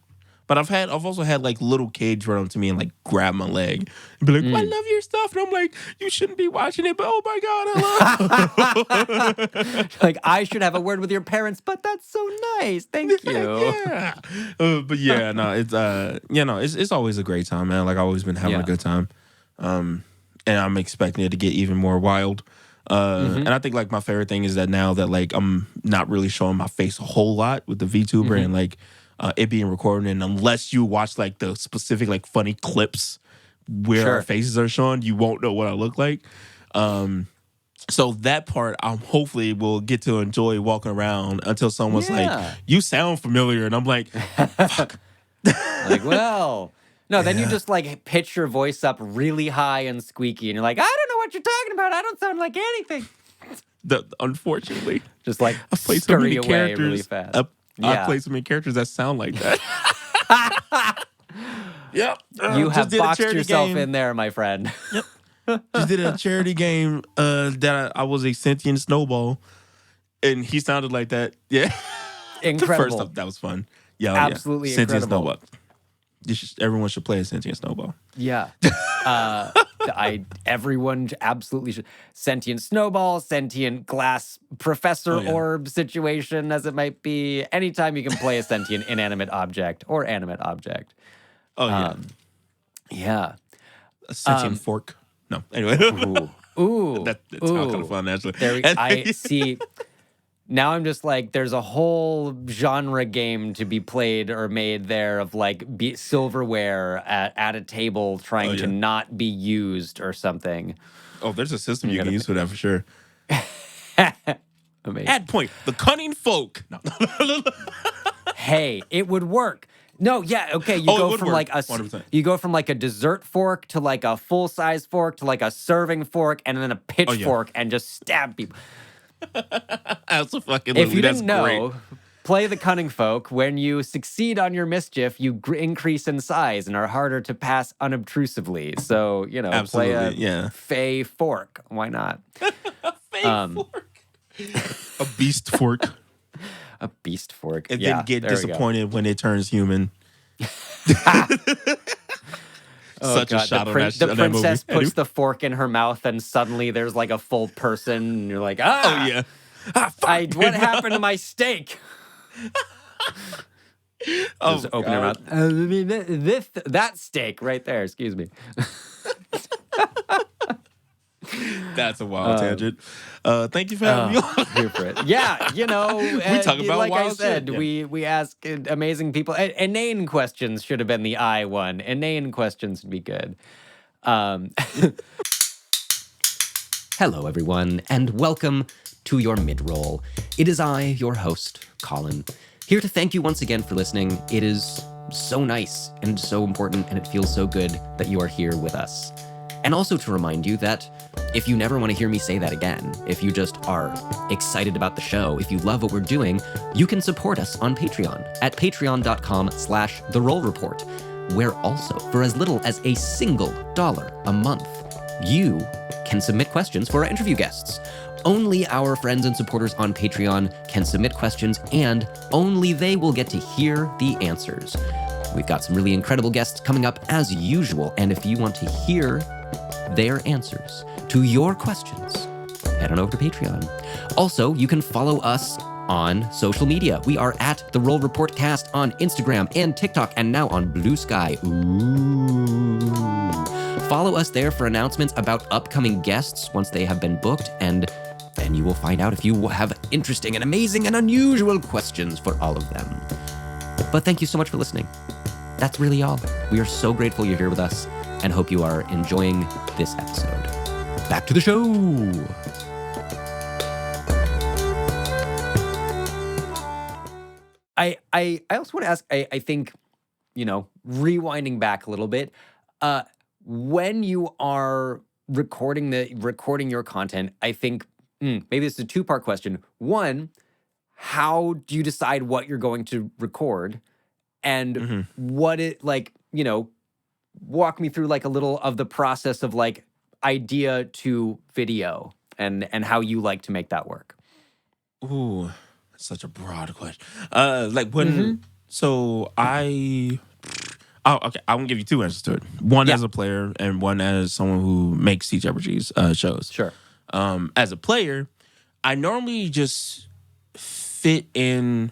But I've also had like little kids run up to me and like grab my leg and be like, I love your stuff. And I'm like, you shouldn't be watching it, but oh my God, I love it. Like, I should have a word with your parents, but that's so nice. Thank you. Yeah. But yeah, no, it's always a great time, man. Like, I've always been having a good time. And I'm expecting it to get even more wild. And I think like my favorite thing is that now that like I'm not really showing my face a whole lot with the VTuber and like it being recorded, and unless you watch like the specific like funny clips where our faces are shown, you won't know what I look like. So that part I hopefully will get to enjoy walking around until someone's like, you sound familiar, and I'm like, fuck. Like, well, no, then you just like pitch your voice up really high and squeaky, and you're like, I don't know what you're talking about. I don't sound like anything. Unfortunately, just like I play so many away characters. really fast. I play so many characters that sound like that. Yep. You have boxed yourself in there, my friend. Yep. Just did a charity game that I was a sentient snowball, and he sounded like that. Yeah. Incredible. First up, that was fun. Yeah, absolutely sentient incredible. snowball. Everyone should play a sentient snowball. Yeah. Everyone absolutely should. Sentient snowball, sentient glass professor orb situation, as it might be. Anytime you can play a sentient inanimate object or animate object. Oh, yeah. Yeah. A sentient fork. No, anyway. Ooh. That's kind of fun, actually. I see. Now I'm just like, there's a whole genre game to be played or made there of like silverware at a table trying to not be used or something. Oh, there's a system you can use for that for sure. Amazing. Add point, the cunning folk. No. Hey, it would work. No, yeah, okay. You go from like 100%. A dessert fork to like a full size fork to like a serving fork and then a pitchfork and just stab people. Absolutely. If you didn't know, play the cunning folk. When you succeed on your mischief, you increase in size and are harder to pass unobtrusively. So, play a fey fork. Why not? Fey fork. A beast fork. A beast fork. And then get disappointed when it turns human. Such a shot on that. The princess puts the fork in her mouth, and suddenly there's like a full person, and you're like, ah! Oh, yeah. What happened to my steak? Just open her mouth. That steak right there. Excuse me. That's a wild tangent. Thank you for having me on. Here for it. Yeah, we talk about like wild I said, shit. We ask amazing people. Inane questions should have been the I one. Inane questions would be good. Hello, everyone, and welcome to your mid-roll. It is I, your host, Colin, here to thank you once again for listening. It is so nice and so important, and it feels so good that you are here with us. And also to remind you that if you never want to hear me say that again, if you just are excited about the show, if you love what we're doing, you can support us on Patreon at patreon.com/therollreport, where also, for as little as a single $1 a month, you can submit questions for our interview guests. Only our friends and supporters on Patreon can submit questions, and only they will get to hear the answers. We've got some really incredible guests coming up as usual, and if you want to hear their answers to your questions, head on over to Patreon. Also, you can follow us on social media. We are at The Roll Report Cast on Instagram and TikTok, and now on Blue Sky. Ooh. Follow us there for announcements about upcoming guests once they have been booked, and and you will find out if you have interesting and amazing and unusual questions for all of them. But thank you so much for listening. That's really all. We are so grateful you're here with us and hope you are enjoying this episode. Back to the show. I also want to ask, I think, rewinding back a little bit, when you are recording your content, I think maybe this is a two-part question. One, how do you decide what you're going to record? And what it walk me through like a little of the process of like idea to video and how you like to make that work. Ooh, that's such a broad question. Okay, I'm gonna give you two answers to it. One as a player and one as someone who makes TooKiGuess shows. Sure. As a player, I normally just fit in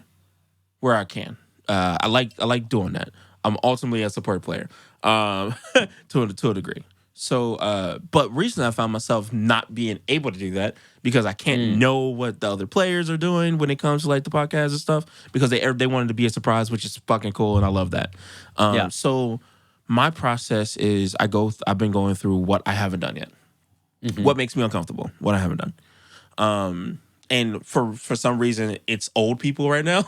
where I can. I like doing that. I'm ultimately a support player, to a degree. So, but recently I found myself not being able to do that because I can't know what the other players are doing when it comes to like the podcast and stuff because they wanted to be a surprise, which is fucking cool and I love that. So my process is I've been going through what I haven't done yet, what makes me uncomfortable, what I haven't done, and for some reason it's old people right now.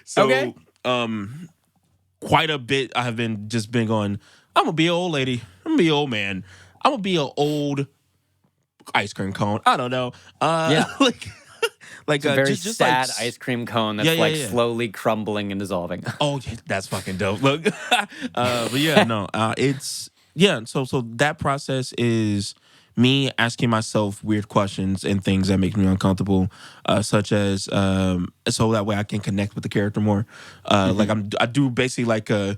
So, quite a bit I have been going, I'm gonna be an old lady. I'm gonna be an old man. I'm gonna be an old ice cream cone. I don't know. Like a very just sad like, ice cream cone that's slowly crumbling and dissolving. Oh, yeah, that's fucking dope. Look, but yeah, no, So that process is me asking myself weird questions and things that make me uncomfortable, such as so that way I can connect with the character more. Like I do basically like a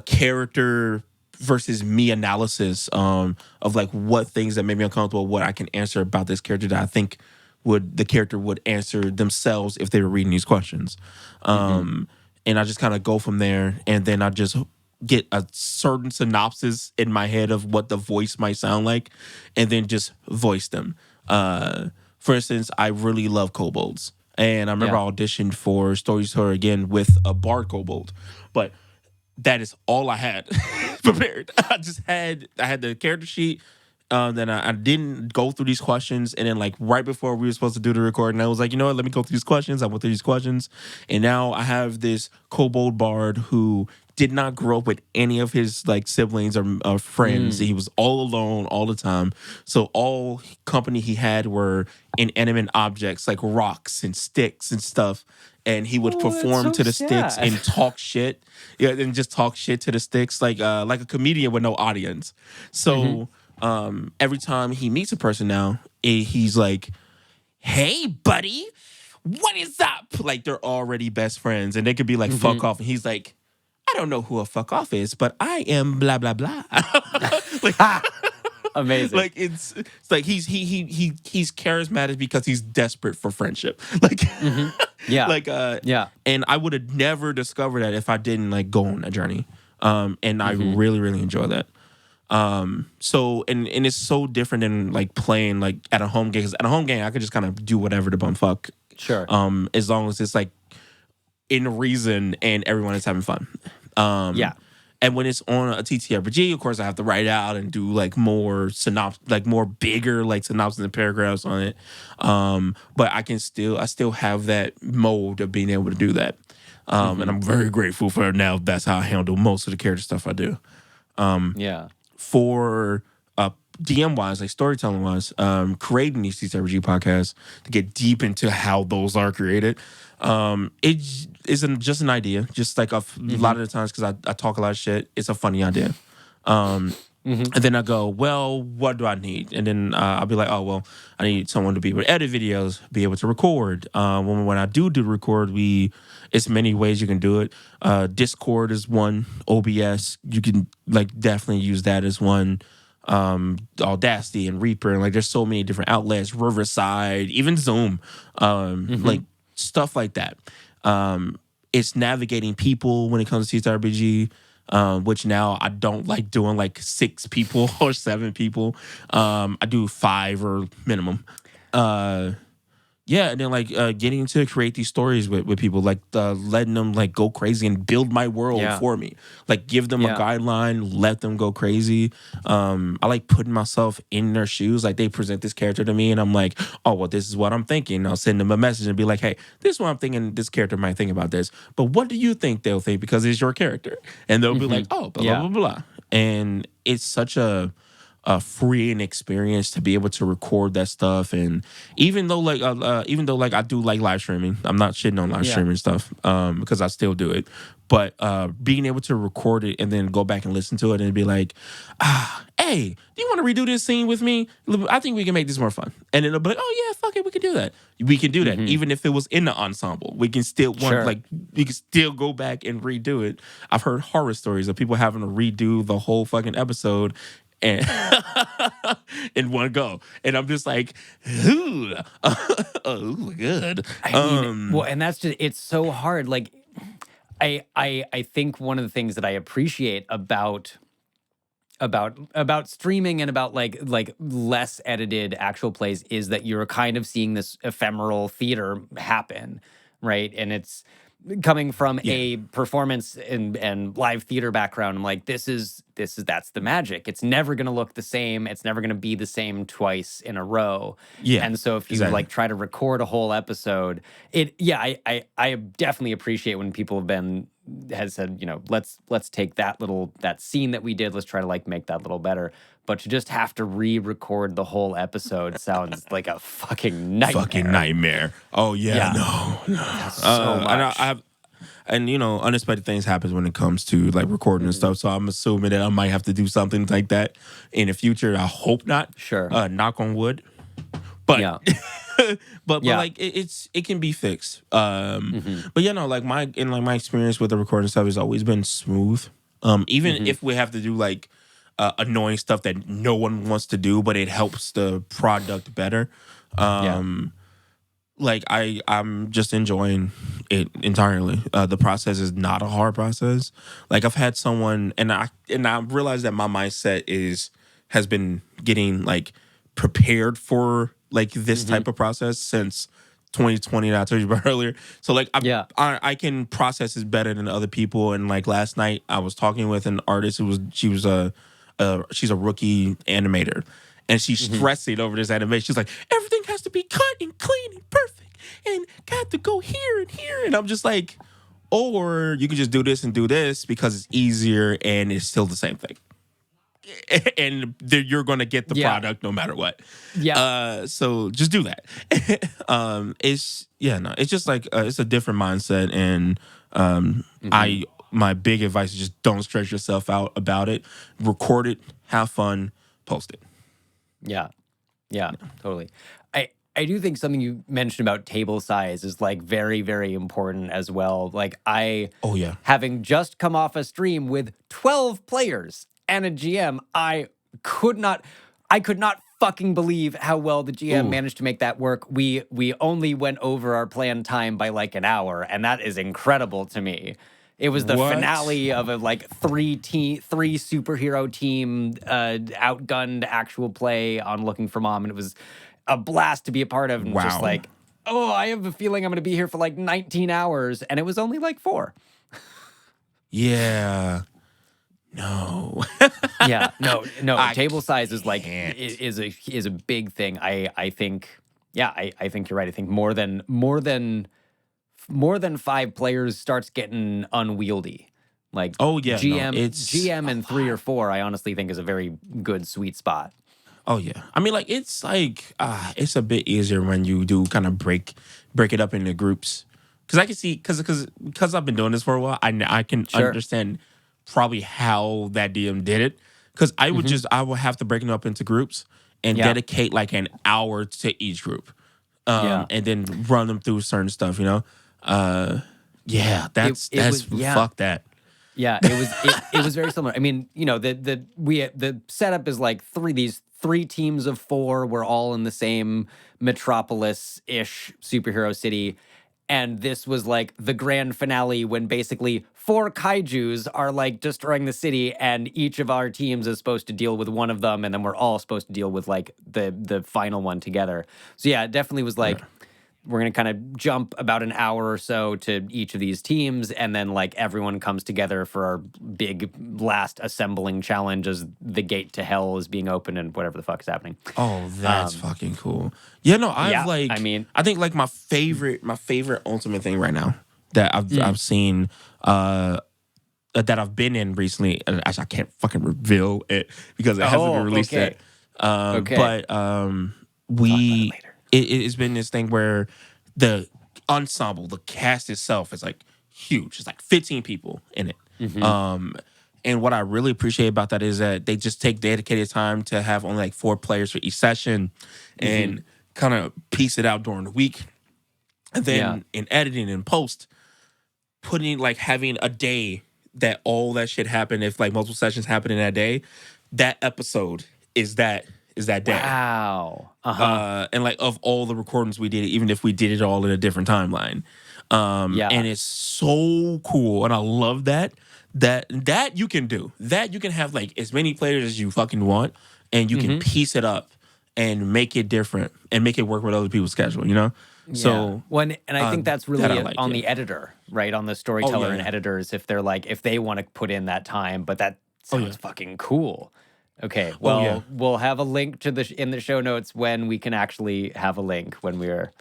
character versus me analysis of like what things that make me uncomfortable, what I can answer about this character that I think the character would answer themselves if they were reading these questions. And I just kind of go from there, and then I just get a certain synopsis in my head of what the voice might sound like, and then just voice them. For instance, I really love kobolds, and I remember I auditioned for Stories to Her again with a bard kobold, but that is all I had prepared. I had the character sheet. Then I didn't go through these questions, and then like right before we were supposed to do the recording, I was like, you know what? Let me go through these questions. I went through these questions, and now I have this kobold bard who did not grow up with any of his like siblings or friends. He was all alone all the time. So all company he had were inanimate objects like rocks and sticks and stuff. And he would perform to the sticks and talk shit. Yeah, and just talk shit to the sticks like a comedian with no audience. So every time he meets a person now, he's like, "Hey, buddy, what is up?" Like they're already best friends, and they could be like, "Fuck off," and he's like, "I don't know who a fuck off is, but I am blah blah blah." Like, amazing. Like it's like he's charismatic because he's desperate for friendship. Like And I would have never discovered that if I didn't like go on that journey. And I really really enjoy that. So and it's so different than like playing like at a home game. Because at a home game I could just kind of do whatever the bumfuck. Sure. As long as it's like in reason and everyone is having fun. And when it's on a TTRPG, of course, I have to write out and do like more more bigger like synopsis and paragraphs on it. But I still have that mode of being able to do that. And I'm very grateful for it now. That's how I handle most of the character stuff I do. For DM wise, like storytelling wise, creating these TTRPG podcasts to get deep into how those are created. It isn't just an idea, just like a lot of the times because I talk a lot of shit. It's a funny idea. And then I go, well, what do I need? And then I'll be like, oh, well, I need someone to be able to edit videos, be able to record. When I do record, it's many ways you can do it. Discord is one. OBS, you can like definitely use that as one. Audacity and Reaper, and like there's so many different outlets, Riverside, even Zoom, like stuff like that. It's navigating people when it comes to TTRPG, which now I don't like doing like 6 people or 7 people. I do 5 or minimum. Yeah, and then like getting to create these stories with people, like letting them like go crazy and build my world for me. Like give them a guideline, let them go crazy. I like putting myself in their shoes. Like they present this character to me, and I'm like, oh well, this is what I'm thinking. I'll send them a message and be like, hey, this is what I'm thinking. This character might think about this, but what do you think they'll think because it's your character? And they'll be like, oh, blah blah blah blah. And it's such a freeing experience to be able to record that stuff. And even though like I do like live streaming, I'm not shitting on live streaming stuff because I still do it, but being able to record it and then go back and listen to it and be like, hey, do you want to redo this scene with me? I think we can make this more fun. And it'll be like, oh yeah, fuck it, we can do that. We can do that even if it was in the ensemble. We can still we can still go back and redo it. I've heard horror stories of people having to redo the whole fucking episode and in one go, and I'm just like, ooh, oh, good. I mean, well, and that's just, it's so hard. Like, I think one of the things that I appreciate about streaming and about like less edited actual plays is that you're kind of seeing this ephemeral theater happen, right? And it's coming from a performance and live theater background. I'm like, that's the magic. It's never going to look the same. It's never going to be the same twice in a row. Yeah. And so if you like try to record a whole episode, I definitely appreciate when people has said, you know, let's take that scene that we did, let's try to like make that a little better. But to just have to re-record the whole episode sounds like a fucking nightmare. Oh yeah. No. So much. And you know, unexpected things happen when it comes to like recording and stuff. So I'm assuming that I might have to do something like that in the future. I hope not. Sure. Knock on wood. But but like it can be fixed. But you know, like my experience with the recording stuff has always been smooth. Even if we have to do like annoying stuff that no one wants to do, but it helps the product better. Like I'm just enjoying it entirely. The process is not a hard process. Like I've had someone, and I realized that my mindset has been getting like prepared for like this type of process since 2020 that I told you about earlier. So like I can process it better than other people. And like last night I was talking with an artist she's a rookie animator. And she's stressing over this animation. She's like, everything has to be cut and clean and perfect. And got to go here and here. And I'm just like, or you can just do this and do this because it's easier and it's still the same thing. And you're going to get the product no matter what. Yeah. So just do that. It's just like, it's a different mindset. And my big advice is just don't stress yourself out about it. Record it, have fun, post it. Yeah, totally. I do think something you mentioned about table size is like very, very important as well. Like having just come off a stream with 12 players and a GM, I could not fucking believe how well the GM managed to make that work. We only went over our planned time by like an hour, and that is incredible to me. It was the finale of a like three superhero team outgunned actual play on Looking for Mom, and it was a blast to be a part of. And just like, I have a feeling I'm going to be here for like 19 hours, and it was only like 4. Yeah. No. No. Table size is like is a big thing. I think I think you're right. I think more than 5 players starts getting unwieldy. Like GM and 3 or 4, I honestly think is a very good sweet spot. Oh yeah. I mean, like it's a bit easier when you do kind of break it up into groups. Because I can see because I've been doing this for a while, I can understand probably how that DM did it. Because I would have to break it up into groups and dedicate like an hour to each group, and then run them through certain stuff. You know. Fuck that. Yeah, it was very similar. I mean, you know, the setup is like these 3 teams of 4. We're all in the same metropolis-ish superhero city, And this was like the grand finale when basically 4 kaijus are like destroying the city, and each of our teams is supposed to deal with one of them, and then we're all supposed to deal with like the final one together. So yeah, it definitely was like we're gonna kind of jump about an hour or so to each of these teams, and then like everyone comes together for our big last assembling challenge as the gate to hell is being opened and whatever the fuck is happening. Oh, that's fucking cool. Yeah, no, I mean, I think like my favorite ultimate thing right now that I've seen that I've been in recently. And actually, I can't fucking reveal it because it hasn't been released yet. But we it's been this thing where the ensemble, the cast itself is like huge. It's like 15 people in it. And what I really appreciate about that is that they just take dedicated time to have only like 4 players for each session and kind of piece it out during the week. And then in editing and post, putting like having a day that all that shit happened, if like multiple sessions happen in that day, that episode is that day. Wow. And like of all the recordings we did, even if we did it all in a different timeline. And it's so cool. And I love that you can do. That you can have like as many players as you fucking want, and you can piece it up and make it different and make it work with other people's schedule, you know? So and I think that's really like, on the editor, right? On the storyteller and editors, if they're like, if they want to put in that time, but that sounds fucking cool. Okay, well, we'll have a link to in the show notes when we can actually have a link when we're.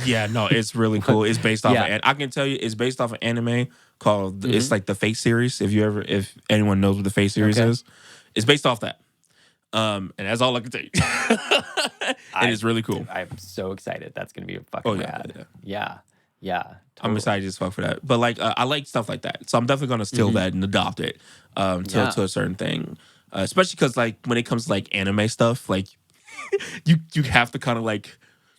Yeah, no, it's really cool. It's based off of, I can tell you, it's based off an anime called, it's like the Fate series. If anyone knows what the Fate series is, it's based off that. And that's all I can tell you. And it's really cool. I'm so excited. That's going to be fucking rad. Yeah. Totally. I'm excited as fuck for that. But like, I like stuff like that. So I'm definitely going to steal that and adopt it to a certain thing. Especially because like when it comes to like anime stuff, like you have to kind of like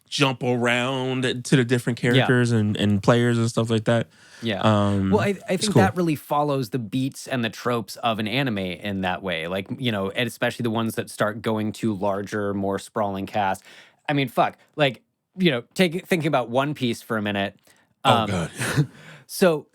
jump around to the different characters and players and stuff like that. Yeah. Well, I think that really follows the beats and the tropes of an anime in that way. Like, you know, and especially the ones that start going to larger, more sprawling cast. I mean, fuck. Like, you know, thinking about One Piece for a minute. Oh, God. So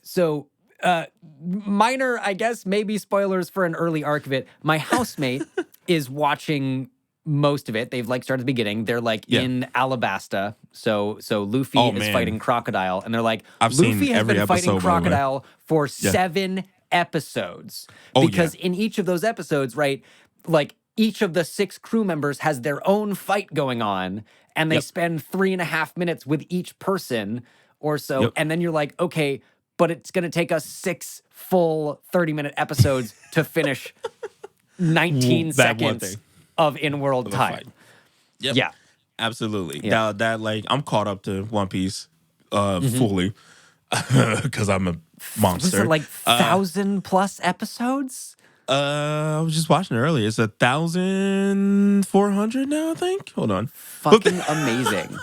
minor, I guess, maybe spoilers for an early arc of it. My housemate is watching most of it. They've like started at the beginning. They're like in Alabasta. So Luffy is fighting Crocodile, and they're like, Luffy has been fighting Crocodile for 7 episodes. Because in each of those episodes, right, like each of the 6 crew members has their own fight going on, and they spend 3.5 minutes with each person or so. And then you're like, okay, but it's going to take us 6 full 30-minute episodes to finish 19 seconds of in-world time. Yep. Yeah, absolutely. That like I'm caught up to One Piece fully because I'm a monster. Was it like 1,000+ episodes? I was just watching it earlier. It's 1,400 now, I think. Hold on. Fucking amazing.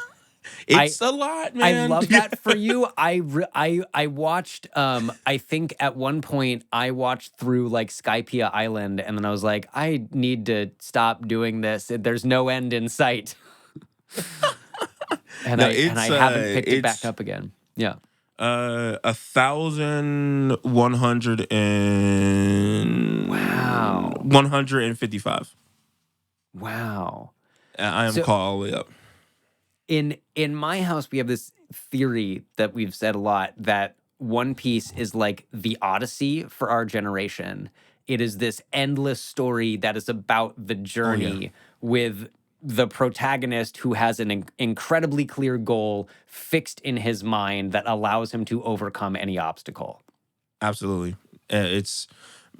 It's a lot, man. I love that for you. I watched, I think at one point I watched through like Skypiea Island, and then I was like, I need to stop doing this. There's no end in sight. and I haven't picked it back up again. Yeah. 1,100 and 155. Wow. I am caught all the way up. In my house, we have this theory that we've said a lot, that One Piece is like the Odyssey for our generation. It is this endless story that is about the journey with the protagonist who has an incredibly clear goal fixed in his mind that allows him to overcome any obstacle. Absolutely. I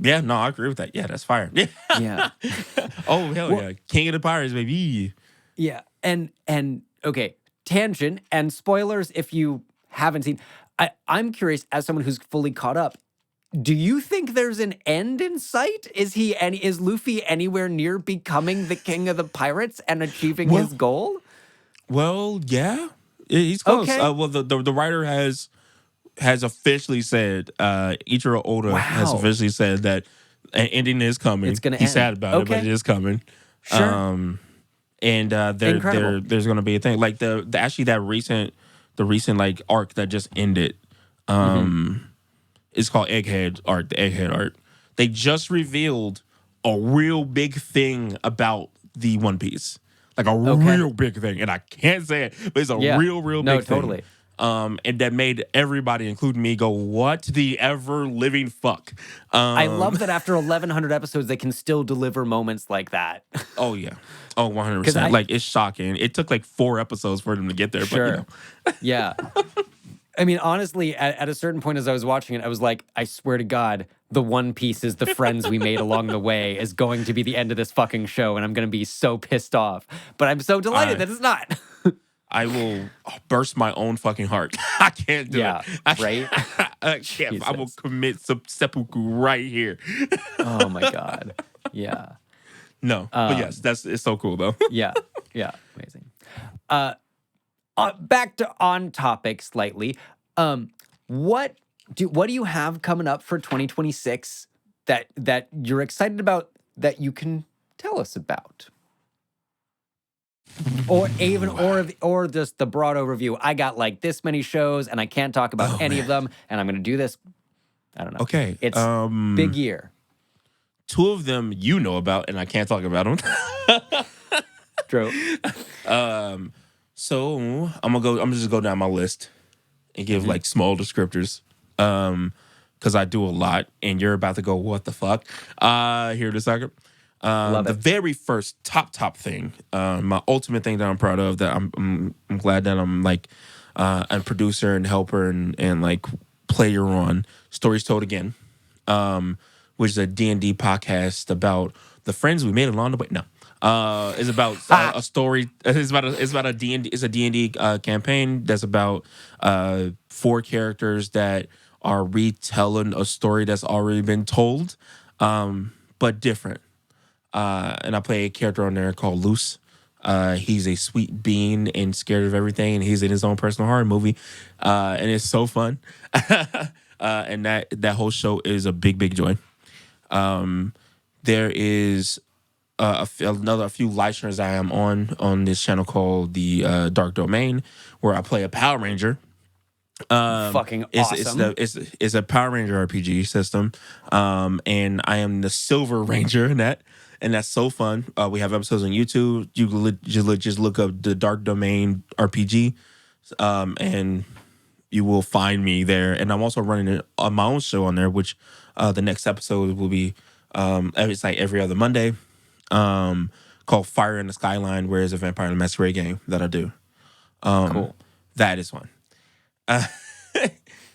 agree with that. Yeah, that's fire. Yeah. Oh, hell yeah. King of the Pirates, baby. Yeah. And okay, tangent and spoilers if you haven't seen. I'm curious, as someone who's fully caught up, do you think there's an end in sight? Is Luffy anywhere near becoming the king of the pirates and achieving his goal? Well, yeah, he's close. Okay. Well, the writer has officially said, Ichiro Oda has officially said that an ending is coming. It's gonna He's end. sad about it, but it is coming. Sure. And there's going to be a thing like the actually that recent recent like arc that just ended. It's called Egghead arc, the Egghead arc. They just revealed a real big thing about the One Piece. Like a real big thing. And I can't say it, but it's a real big totally. thing. And that made everybody, including me, go, what the ever living fuck? I love that after 1,100 episodes, they can still deliver moments like that. Oh, yeah. Oh, 100%. Like, it's shocking. It took like 4 episodes for them to get there. Sure. But, Yeah. I mean, honestly, at a certain point as I was watching it, I was like, I swear to God, the One Piece is the friends we made along the way is going to be the end of this fucking show, and I'm going to be so pissed off. But I'm so delighted that it's not. I will burst my own fucking heart. I can't do it. Right? I can't. I will commit seppuku right here. Oh, my God. Yeah. No, but yes, it's so cool, though. Yeah. Amazing. Back to on topic slightly. What do you have coming up for 2026 that you're excited about that you can tell us about? Or even or just the broad overview. I got like this many shows and I can't talk about any of them, and I'm gonna do this. I don't know. Okay. It's big year. 2 of them you know about, and I can't talk about them. True. So I'm gonna just go down my list and give like small descriptors. Because I do a lot, and you're about to go, what the fuck? Here in a second. The very first top thing, my ultimate thing that I'm proud of, that I'm glad that I'm like a producer and helper and like player on Stories Told Again, which is a D&D podcast about the friends we made along the way. No. It's about a story. It's about a D&D. It's a D&D campaign that's about 4 characters that are retelling a story that's already been told, but different. And I play a character on there called Luce. He's a sweet being and scared of everything, and he's in his own personal horror movie, and it's so fun. And that whole show is a big joy. There is a few live streams I am on this channel called the Dark Domain, where I play a Power Ranger. Fucking awesome. It's a Power Ranger RPG system, and I am the Silver Ranger in that, and that's so fun. We have episodes on YouTube. You can just look up the Dark Domain RPG, and you will find me there. And I'm also running my own show on there, which the next episode will be it's like every other Monday, called Fire in the Skyline, where it's a Vampire the Masquerade game that I do. Cool. That is one.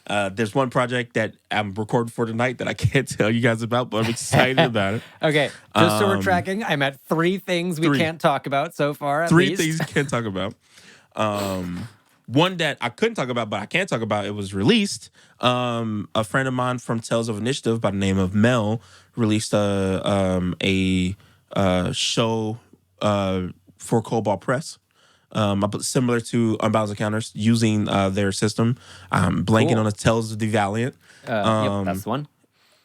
There's one project that I'm recording for tonight that I can't tell you guys about, but I'm excited about it. Okay, just so we're tracking, I'm at 3 things we can't talk about so far. At 3 least. things you can't talk about. One that I couldn't talk about, but I can't talk about. It was released. A friend of mine from Tales of Initiative by the name of Mel released a show for Cobalt Press. Similar to Unbound Encounters, using their system. I'm blanking on the Tales of the Valiant. Yep, that's the one.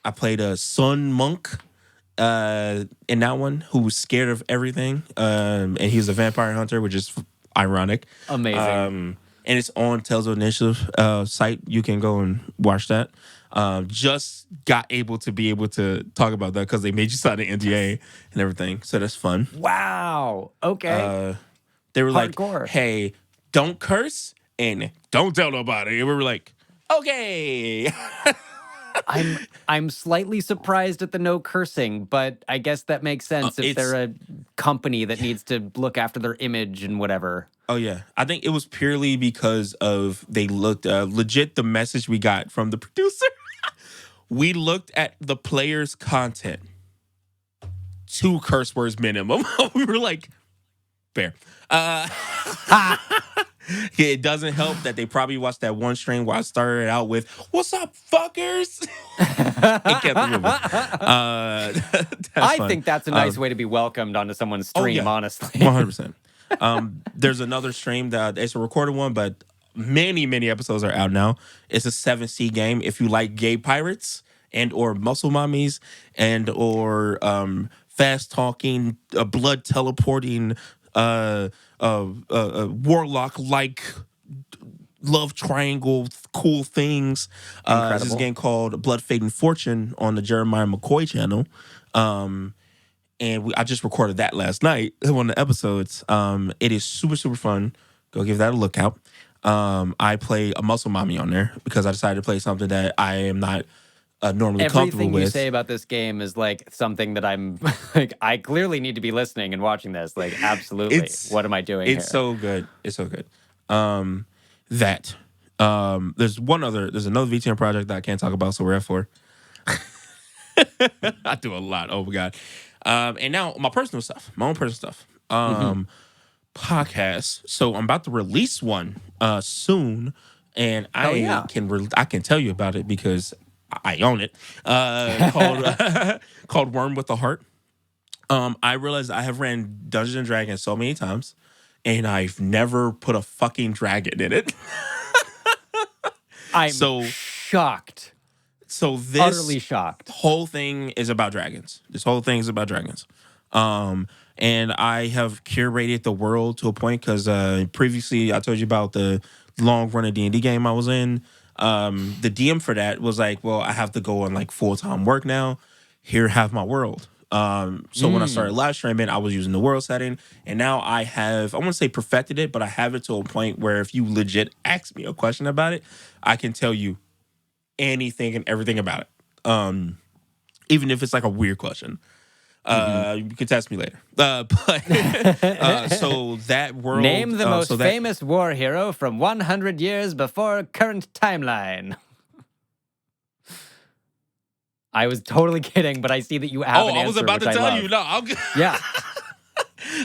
I played a Sun Monk in that one who was scared of everything. And he was a vampire hunter, which is ironic. Amazing. And it's on Tales of Initiative site. You can go and watch that. Just got able to talk about that because they made you sign an NDA and everything. So that's fun. Wow. Okay. They were Hardcore. like, hey, don't curse and don't tell nobody. And we were like, okay. I'm slightly surprised at the no cursing, but I guess that makes sense if they're a company that needs to look after their image and whatever. Oh, yeah. I think it was purely because of they looked legit the message we got from the producer. We looked at the player's content. 2 curse words minimum. We were like, fair. It doesn't help that they probably watched that one stream where I started out with "What's up, fuckers?" It kept moving. I think that's a nice way to be welcomed onto someone's stream. Honestly, 100%. There's another stream that it's a recorded one, but many episodes are out now. It's a 7C game. If you like gay pirates and or muscle mommies and or fast talking, blood teleporting. Warlock like love triangle cool things. This is a game called Blood, Fate, and Fortune on the Jeremiah McCoy channel. And I just recorded that last night, one of the episodes. It is super, super fun. Go give that a look out. I play a muscle mommy on there because I decided to play something that I am not normally comfortable with. Everything you say about this game is like something that I'm like, I clearly need to be listening and watching this. Like, absolutely. What am I doing here? It's so good. It's so good. There's another VTM project that I can't talk about, so we're at 4. I do a lot. Oh my God. And now my own personal stuff. Podcast. So I'm about to release one soon, and I can tell you about it because I own it. Called Worm with a Heart. I realized I have ran Dungeons and Dragons so many times, and I've never put a fucking dragon in it. I'm shocked. So this utterly shocked. Whole thing is about dragons. And I have curated the world to a point because previously I told you about the long run of D&D game I was in. The DM for that was like, well, I have to go on like full-time work now. Here, have my world. So when I started live streaming, I was using the world setting. And now I won't say perfected it, but I have it to a point where if you legit ask me a question about it, I can tell you anything and everything about it. Even if it's like a weird question. You can test me later. So that world... Name the most famous war hero from 100 years before current timeline. I was totally kidding, but I see that you have an answer, I was about to tell you. No, yeah.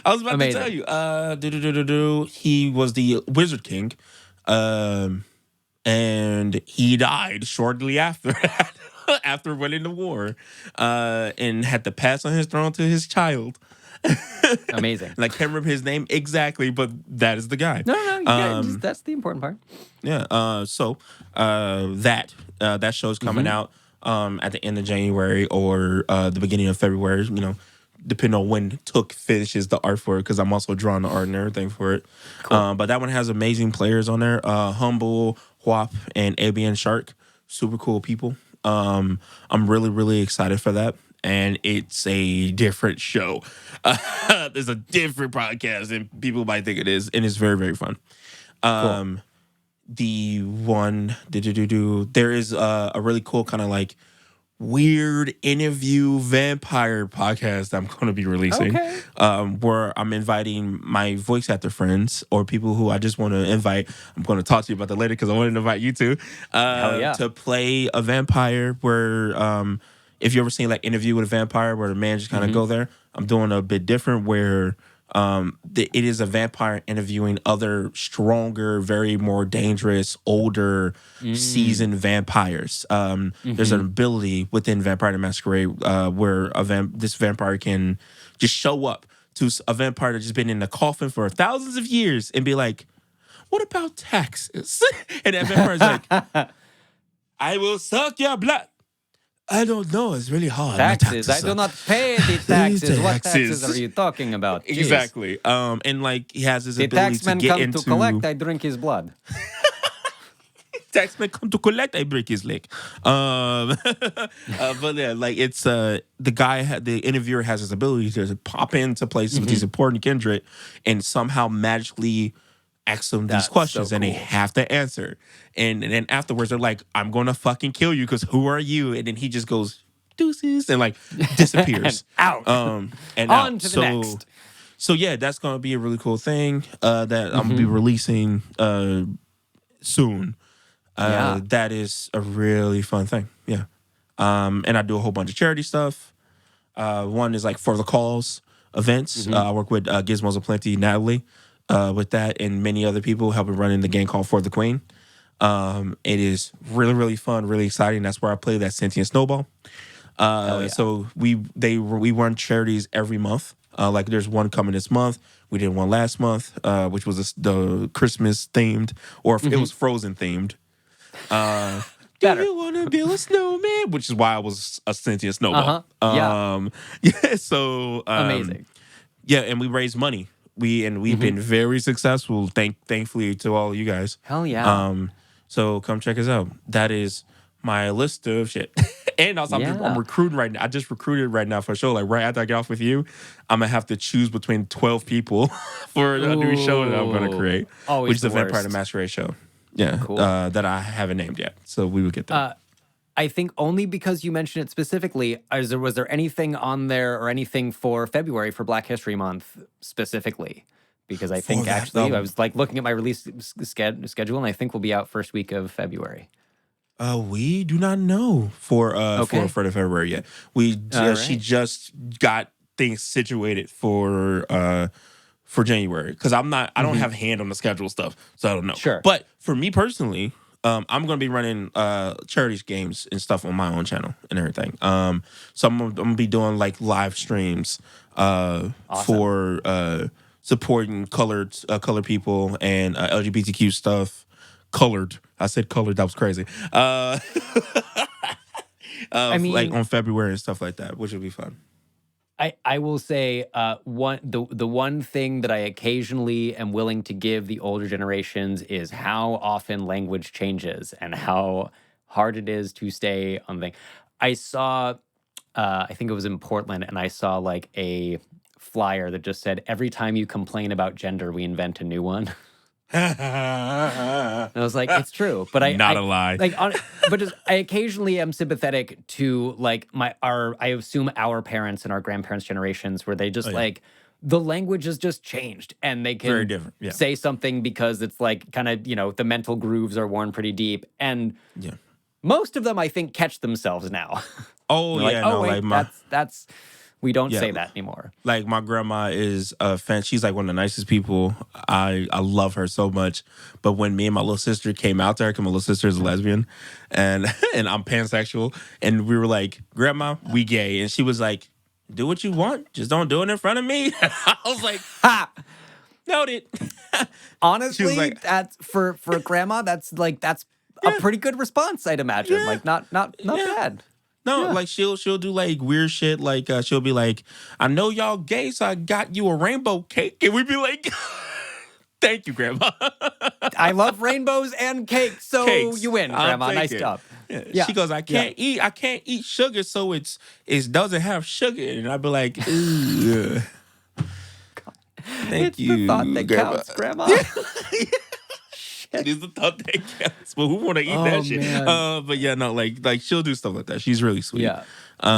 I was about to tell you. He was the Wizard King, and he died shortly after that. After winning the war, and had to pass on his throne to his child. Amazing. And I can't remember his name exactly, but that is the guy. No, that's the important part. Yeah. So that show's coming out at the end of January or the beginning of February. You know, depending on when Took finishes the art for it, because I'm also drawing the art and everything for it. Cool. But that one has amazing players on there. Humble, Whop, and ABN Shark. Super cool people. I'm really, really excited for that. And it's a different show. There's a different podcast than people might think it is. And it's very, very fun. Cool. There is a really cool kind of like weird interview vampire podcast I'm going to be releasing. Okay. Where I'm inviting my voice actor friends or people who I just want to invite. I'm going to talk to you about that later because I wanted to invite you to play a vampire where if you ever seen like Interview with a Vampire where the man just kind of go there, I'm doing a bit different where it is a vampire interviewing other stronger, very more dangerous, older, seasoned vampires. There's an ability within Vampire the Masquerade where this vampire can just show up to a vampire that's just been in the coffin for thousands of years and be like, what about taxes? And that vampire's like, I will suck your blood. I don't know. It's really hard. Taxes. I do not pay the taxes. What taxes are you talking about? Jeez. Exactly. And like he has his ability to get into... The taxman come to collect, I drink his blood. Taxman come to collect, I break his leg. But yeah, like it's the interviewer has his ability to pop into places with these important kindred and somehow magically ask them these questions and they have to answer. And then afterwards they're like, I'm gonna fucking kill you because who are you? And then he just goes deuces and like disappears. And out. And on out. To the next. So yeah, that's gonna be a really cool thing that I'm gonna be releasing soon. That is a really fun thing. Yeah. And I do a whole bunch of charity stuff. One is like For the Cause events. I work with Gizmos Aplenty, Natalie. With that and many other people helping running the game called For the Queen. It is really, really fun, really exciting. That's where I play that sentient snowball. So we run charities every month. Like there's one coming this month. We did one last month, which was the Christmas themed, or it was Frozen themed. Do you want to build a snowman? Which is why I was a sentient snowball. Yeah. Yeah. So amazing. Yeah, and we raised money we've been very successful. Thankfully to all of you guys. Hell yeah. So come check us out. That is my list of shit. And also, I'm recruiting right now. I just recruited right now for a show. Like right after I get off with you, I'm gonna have to choose between 12 people for a new show that I'm gonna create, which is the Vampire the Masquerade show. Yeah, cool. That I haven't named yet. So we will get there. I think only because you mentioned it specifically. Was there anything on there or anything for February for Black History Month specifically? Because I think actually I was like looking at my release schedule, and I think we'll be out first week of February. We do not know for the February yet. She just got things situated for January because I don't have hand on the schedule stuff, so I don't know. Sure. But for me personally, I'm gonna be running charities games and stuff on my own channel and everything. So I'm gonna be doing like live streams for supporting colored people and LGBTQ stuff. Colored. I said colored. That was crazy. I mean, like on February and stuff like that, which would be fun. I will say the one thing that I occasionally am willing to give the older generations is how often language changes and how hard it is to stay on the thing. I saw, I think it was in Portland, and I saw like a flyer that just said, "Every time you complain about gender, we invent a new one." And I was like, it's true, but I lie. I occasionally am sympathetic to like I assume our parents and our grandparents' generations where they just the language has just changed and they can very different. Yeah. say something because it's like kind of, the mental grooves are worn pretty deep. And most of them I think catch themselves now. Oh yeah, that's we don't say that anymore. Like my grandma is a fan. She's like one of the nicest people. I love her so much. But when me and my little sister came out to her, because my little sister is a lesbian, and I'm pansexual, and we were like, "Grandma, we gay," and she was like, "Do what you want, just don't do it in front of me." I was like, "Ha, noted." Honestly, like, that's for grandma. That's a pretty good response, I'd imagine. Yeah. Like not bad. No, like she'll do like weird shit. Like she'll be like, "I know y'all gay, so I got you a rainbow cake," and we'd be like, "Thank you, Grandma." I love rainbows and cake, so you win, Grandma. Nice job. Yeah. She goes, I can't eat sugar, so it doesn't have sugar, and I'd be like, "Ooh, thank you, the thought that Grandma." Counts, Grandma. It is the thought that counts, but who want to eat that shit? But yeah, no, like she'll do stuff like that. She's really sweet. Yeah.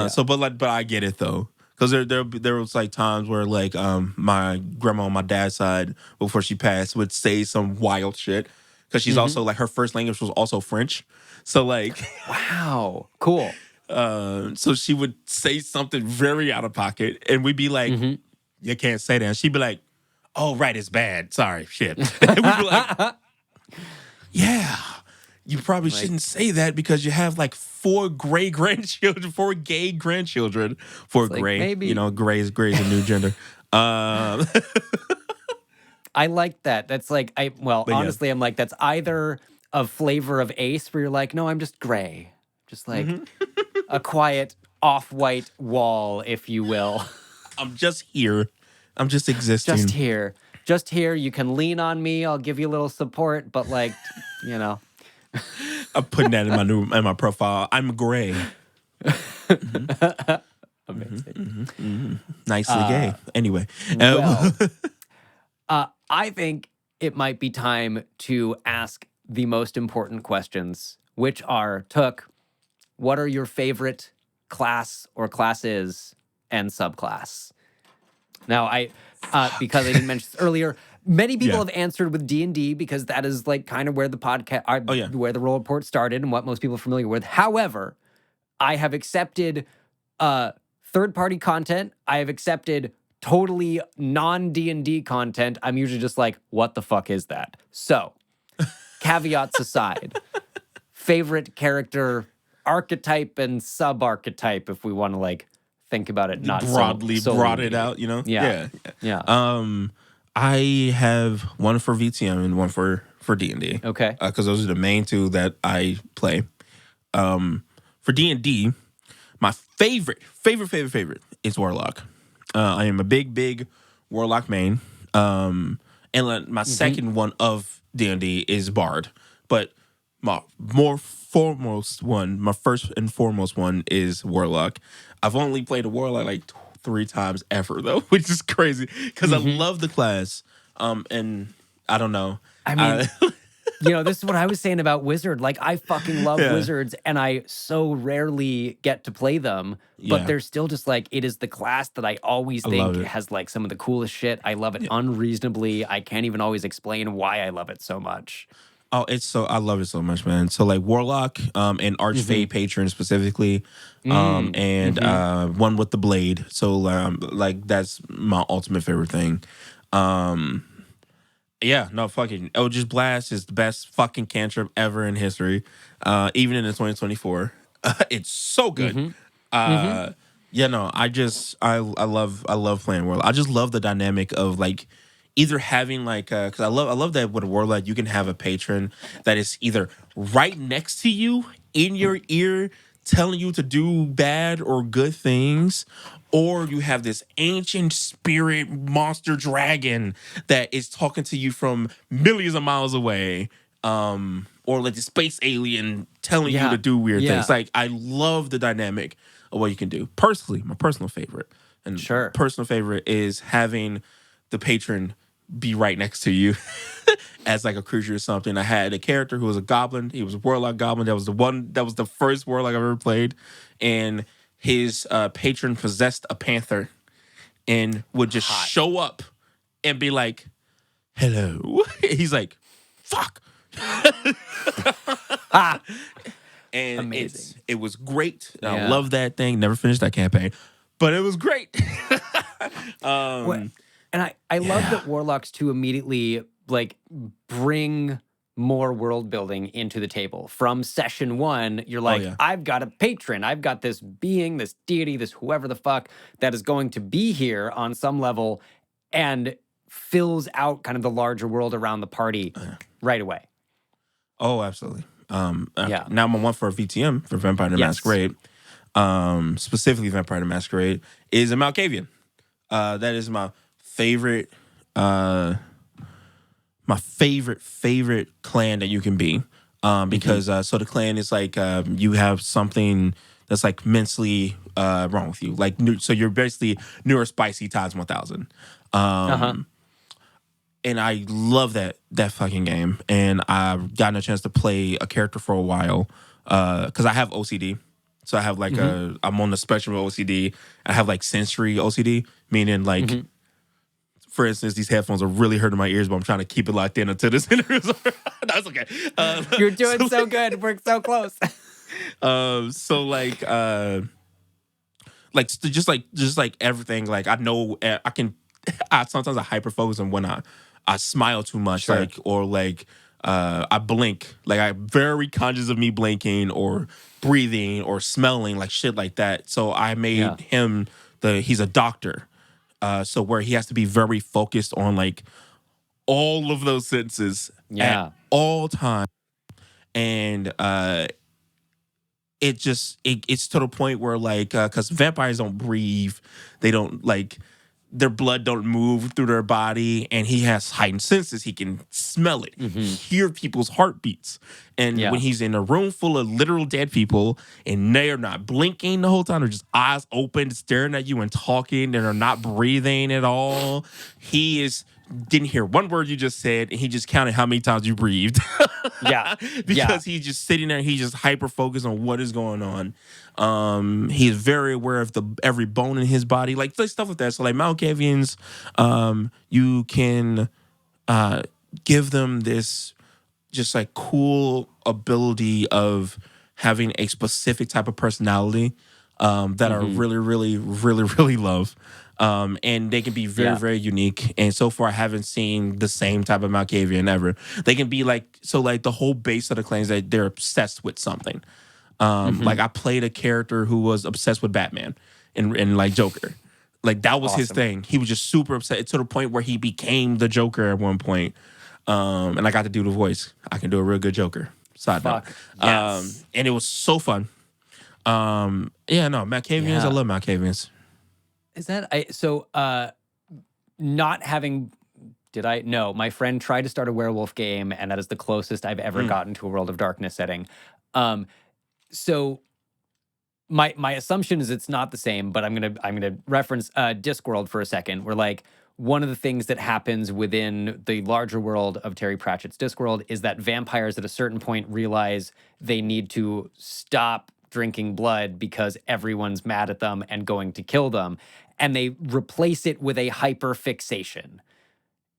So, but I get it though, because there was like times where like my grandma on my dad's side before she passed would say some wild shit because she's also like her first language was also French. So like, wow, cool. So she would say something very out of pocket, and we'd be like, "You can't say that." And she'd be like, "Oh, right, it's bad. Sorry, shit." And we'd be like, "Yeah, you probably shouldn't say that because you have like 4 gay grandchildren, 4 gray. Maybe. Gray is a new gender." I like that. That's like honestly, I'm like that's either a flavor of Ace where you're like, no, I'm just gray, just like a quiet off-white wall, if you will. I'm just here. I'm just existing. Just here. You can lean on me. I'll give you a little support, but like, I'm putting that in my profile. I'm gray. Amazing. Nicely gay. Anyway. I think it might be time to ask the most important questions, which are, Took, what are your favorite class or classes and subclass? Now, because I didn't mention this earlier, many people have answered with D&D because that is like kind of where the podcast, where the roll report started and what most people are familiar with. However, I have accepted third-party content. I have accepted totally non-D&D content. I'm usually just like, what the fuck is that? So, caveats aside, favorite character archetype and sub-archetype, if we want to like think about it, not broadly so broad it out, Yeah. I have one for VTM and one for D&D. Okay. Because those are the main 2 that I play. For D&D, my favorite is Warlock. I am a big Warlock main. And like, my second one of D&D is Bard, but my first and foremost one is Warlock. I've only played a Warlock like 3 times ever though, which is crazy because I love the class. And I don't know. I mean, this is what I was saying about Wizard. Like, I fucking love Wizards, and I so rarely get to play them. But they're still just like, it is the class that I always think has like some of the coolest shit. I love it unreasonably. I can't even always explain why I love it so much. Oh, I love it so much, man. So like Warlock, and Archfey Patron specifically, and one with the blade. So like that's my ultimate favorite thing. Yeah, no, fucking Eldritch Blast is the best fucking cantrip ever in history, even in the 2024. It's so good. Yeah, no, I love playing Warlock. I just love the dynamic of like either having like because I love that with a Warlock you can have a patron that is either right next to you in your ear telling you to do bad or good things, or you have this ancient spirit monster dragon that is talking to you from millions of miles away, or like the space alien telling you to do weird things. Like, I love the dynamic of what you can do. Personally, my personal favorite, and personal favorite is having the patron be right next to you as like a creature or something. I had a character who was a goblin. He was a warlock goblin. That was the first warlock I've ever played, and his patron possessed a panther and would just show up and be like, "Hello." He's like, "Fuck." And amazing. It was great. I love that thing. Never finished that campaign, but it was great. And I love that Warlocks too immediately like bring more world building into the table. From session 1, you're like, I've got a patron. I've got this being, this deity, this whoever the fuck that is going to be here on some level and fills out kind of the larger world around the party right away. Oh, absolutely. Now I'm on one for a VTM for Vampire the Masquerade. Specifically Vampire the Masquerade is a Malkavian. That is my favorite favorite clan that you can be, because so the clan is like you have something that's like mentally wrong with you, like so you're basically neurospicy times 1000. And I love that fucking game, and I've gotten a chance to play a character for a while because I have OCD. So I have like I'm on the spectrum of OCD. I have like sensory OCD, meaning like, for instance, these headphones are really hurting my ears, but I'm trying to keep it locked in until this interview is over. That's okay. You're doing so good. We're so close. Just like everything, like I know I can. Sometimes I hyper focus on when I smile too much, like, or like I blink. Like, I'm very conscious of me blinking or breathing or smelling, like shit like that. So I made him he's a doctor. So where he has to be very focused on like all of those senses at all times. And it's to the point where like, cause vampires don't breathe. They don't like, their blood don't move through their body, and he has heightened senses. He can smell it, hear people's heartbeats. And when he's in a room full of literal dead people and they are not blinking the whole time, they're just eyes open, staring at you and talking, and are not breathing at all, didn't hear one word you just said, and he just counted how many times you breathed. Because he's just sitting there, he's just hyper focused on what is going on. He's very aware of every bone in his body, like stuff like that. So like Malkavians, you can give them this just like cool ability of having a specific type of personality that I really, really, really, really love. And they can be very, very unique. And so far, I haven't seen the same type of Malkavian ever. They can be like, so like the whole base of the claims that they're obsessed with something. Like I played a character who was obsessed with Batman and like Joker. Like that was his thing. He was just super upset to the point where he became the Joker at one point. And I got to do the voice. I can do a real good Joker. Side note. And it was so fun. Malkavians. I love Malkavians. Is that so? Not having Did I? No, my friend tried to start a werewolf game, and that is the closest I've ever gotten to a World of Darkness setting. So my assumption is it's not the same, but I'm gonna reference Discworld for a second. Where like one of the things that happens within the larger world of Terry Pratchett's Discworld is that vampires at a certain point realize they need to stop drinking blood because everyone's mad at them and going to kill them, and they replace it with a hyperfixation.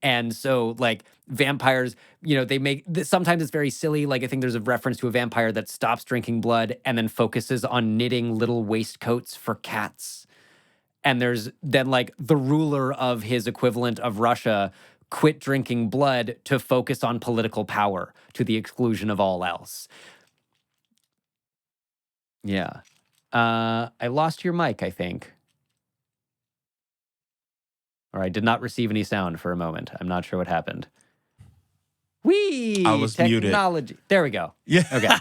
And so, like, vampires, they make sometimes it's very silly. Like, I think there's a reference to a vampire that stops drinking blood and then focuses on knitting little waistcoats for cats. And there's then, like, the ruler of his equivalent of Russia quit drinking blood to focus on political power to the exclusion of all else. Yeah. I lost your mic, I think. Or I did not receive any sound for a moment. I'm not sure what happened. I was technology. muted. There we go. Yeah. Okay.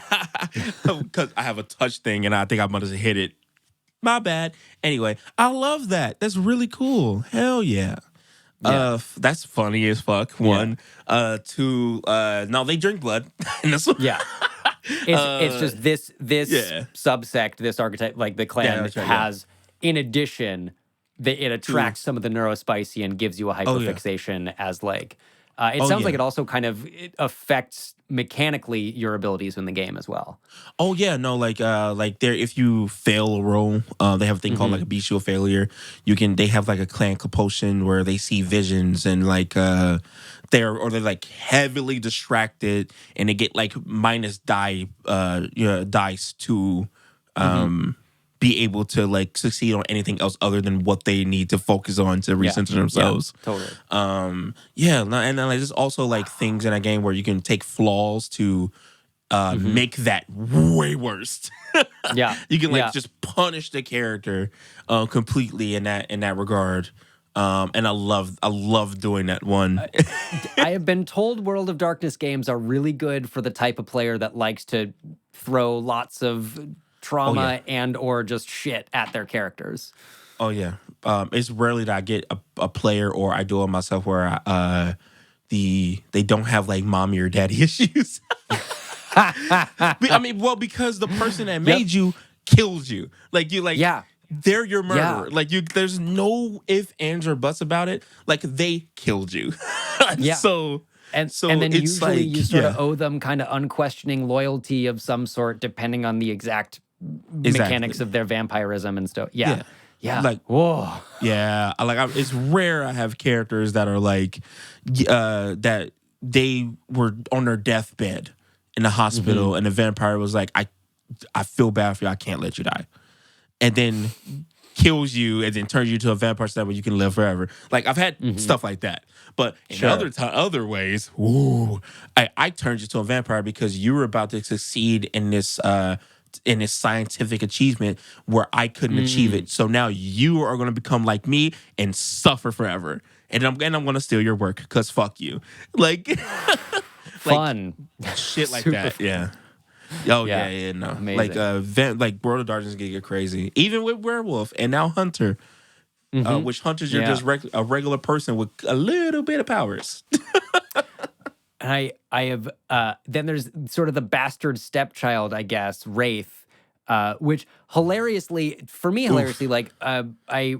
Because I have a touch thing, and I think I might have hit it. My bad. Anyway, I love that. That's really cool. Hell yeah. That's funny as fuck. One. Two. No, they drink blood. And that's yeah. It's just this subsect, this archetype, like the clan has, in addition, it attracts some of the neurospicy and gives you a hyperfixation as like. It sounds like it also kind of affects mechanically your abilities in the game as well. Oh yeah, no, like there, if you fail a roll, they have a thing called like a bestial failure. They have like a clan compulsion where they see visions and like they're like heavily distracted and they get like minus dice to be able to like succeed on anything else other than what they need to focus on to recenter themselves. Yeah, totally. And then like, there's also like things in a game where you can take flaws to make that way worse. You can like just punish the character completely in that regard. And I love doing that one. I have been told World of Darkness games are really good for the type of player that likes to throw lots of trauma and or just shit at their characters. Oh yeah. It's rarely that I get a player or I do it myself where they don't have like mommy or daddy issues. I mean, well, because the person that made you kills you. Like you like they're your murderer. Like there's no if, ands, or buts about it. Like they killed you. And then usually like, you sort of owe them kind of unquestioning loyalty of some sort, depending on the exact mechanics of their vampirism and stuff. Yeah. Like, whoa. Yeah. It's rare I have characters that are like, that they were on their deathbed in the hospital and the vampire was like, I feel bad for you. I can't let you die. And then kills you and then turns you to a vampire so that way you can live forever. Like I've had stuff like that. But in other ways, I turned you to a vampire because you were about to succeed in this scientific achievement where I couldn't achieve it. So now you are going to become like me and suffer forever. And I'm going to steal your work because fuck you. Like fun. Like, shit like that. Yeah. Oh yeah, no. Amazing. Like World of Darkness get crazy. Even with Werewolf and now Hunter. Which Hunters you're just a regular person with a little bit of powers. And I have then there's sort of the bastard stepchild, I guess, Wraith, which hilariously, like I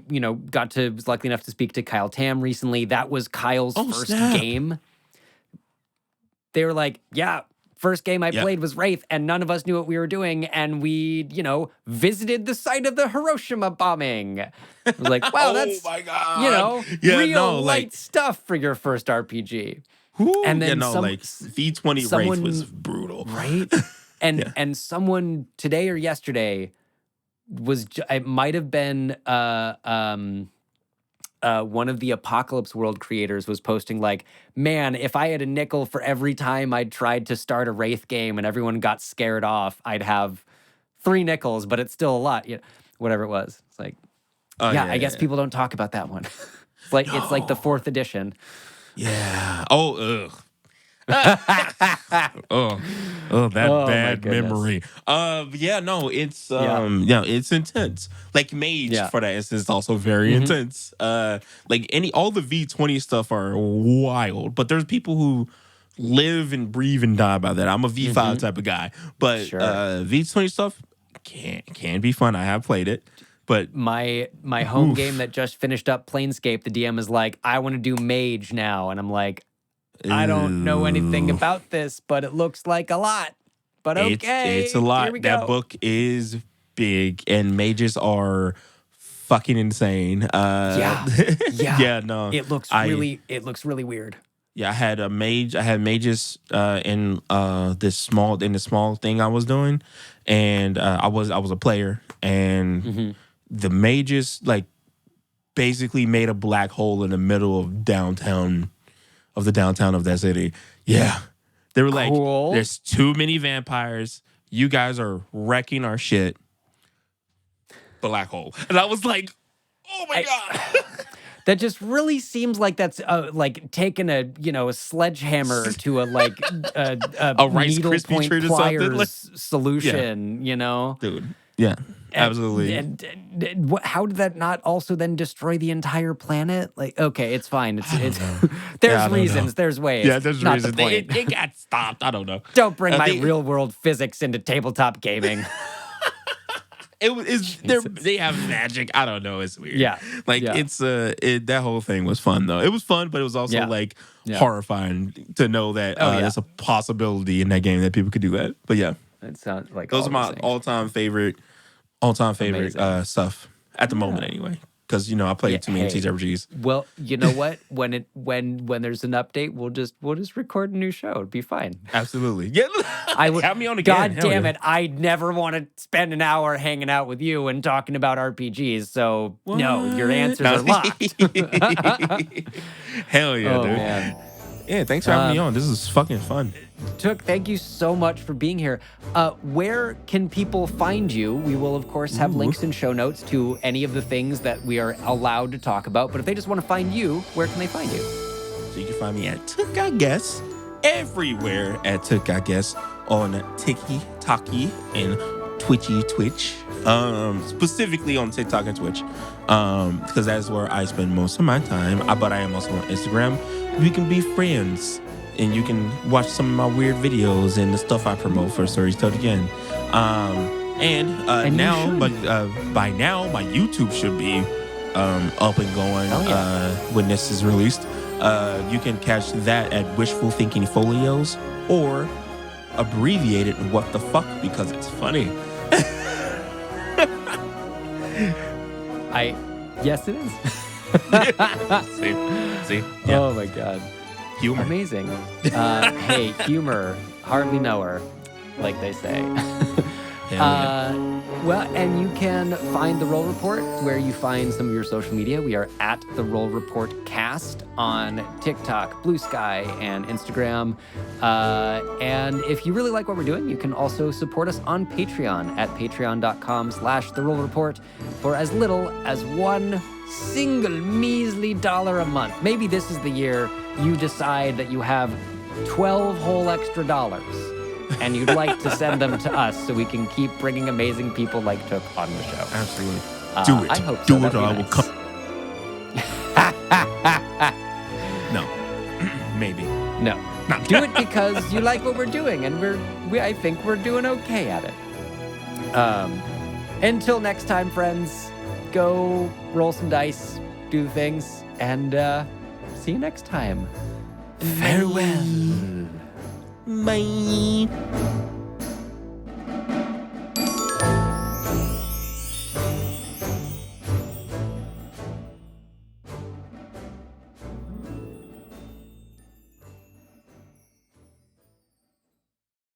was lucky enough to speak to Kyle Tam recently. That was Kyle's first game. They were like, first game I played was Wraith, and none of us knew what we were doing, and we, visited the site of the Hiroshima bombing. I was like, wow, that's, my God. light stuff for your first RPG. And then V20 Wraith was brutal. Right? And someone today or yesterday it might have been one of the Apocalypse World creators was posting like, man, if I had a nickel for every time I tried to start a Wraith game and everyone got scared off, I'd have 3 nickels, but it's still a lot. Whatever it was. It's like, I guess people don't talk about that one. It's like the 4th edition. Yeah. Oh, ugh. Oh. Oh, that Oh, my bad goodness. memory. Yeah, no, it's it's intense. Like Mage, Yeah. for that instance, is also very intense. Like all the V20 stuff are wild, but there's people who live and breathe and die by that. I'm a V5 type of guy, but Sure. V20 stuff can be fun. I have played it, but My home game that just finished up, Planescape, the DM is like, I want to do Mage now, and I'm like, I don't know anything about this, but it looks like a lot. But okay, it's a lot. Here we That go. book is big, and mages are fucking insane. Yeah, no. It looks really weird. Yeah, I had a mage. I had mages in this small thing I was doing, and I was a player, and the mages like basically made a black hole in the middle of the downtown of that city. Yeah, they were like, Cool. "There's too many vampires. You guys are wrecking our shit." Black hole, and I was like, "Oh my god." That just really seems like that's like taking a sledgehammer to a A Rice needle Krispie point treat or something, pliers like- solution. Dude. Yeah, absolutely. And how did that not also then destroy the entire planet? Like, okay, it's fine. It's there's reasons. There's ways. Yeah, there's not reasons. The point. It got stopped. I don't know. Don't bring my real world physics into tabletop gaming. They have magic. I don't know. It's weird. Yeah. It's that whole thing was fun though. It was fun, but it was also horrifying to know that there's a possibility in that game that people could do that. But yeah, it sounds like those are my all-time favorite stuff at the moment anyway. Because I played too many TTRPGs. Well, you know what? When there's an update, we'll just record a new show. It'd be fine. Absolutely. Yeah. I would have me on again. God damn it! I never want to spend an hour hanging out with you and talking about RPGs. So no, your answers are locked. Hell yeah, dude. Man. Yeah, thanks for having me on. This is fucking fun. Took, thank you so much for being here. Where can people find you? We will, of course, have links in show notes to any of the things that we are allowed to talk about. But if they just want to find you, where can they find you? So you can find me at TooKiGuess everywhere at TooKiGuess on TikTok and Twitch. Specifically on TikTok and Twitch. Because that's where I spend most of my time. But I am also on Instagram. We can be friends. And you can watch some of my weird videos and the stuff I promote for Stories Told Again. And now, by now, my YouTube should be up and going when this is released. You can catch that at Wishful Thinking Folios or abbreviated What the Fuck because it's funny. Yes, it is. See? Yeah. Oh my God. Humor. Amazing. Hey, humor, hardly know her, like they say. Well, and you can find The Roll Report where you find some of your social media. We are at The Roll Report Cast on TikTok, Blue Sky, and Instagram. And if you really like what we're doing, you can also support us on Patreon at patreon.com/The Roll Report for as little as $1 single measly dollar a month. Maybe this is the year you decide that you have 12 whole extra dollars and you'd like to send them to us so we can keep bringing amazing people like Took on the show. Absolutely. Do it. I hope so. Do it or I will come. No. Maybe. No. Do it because you like what we're doing and I think we're doing okay at it. Until next time, friends, go roll some dice, do things, and see you next time. Farewell. Bye.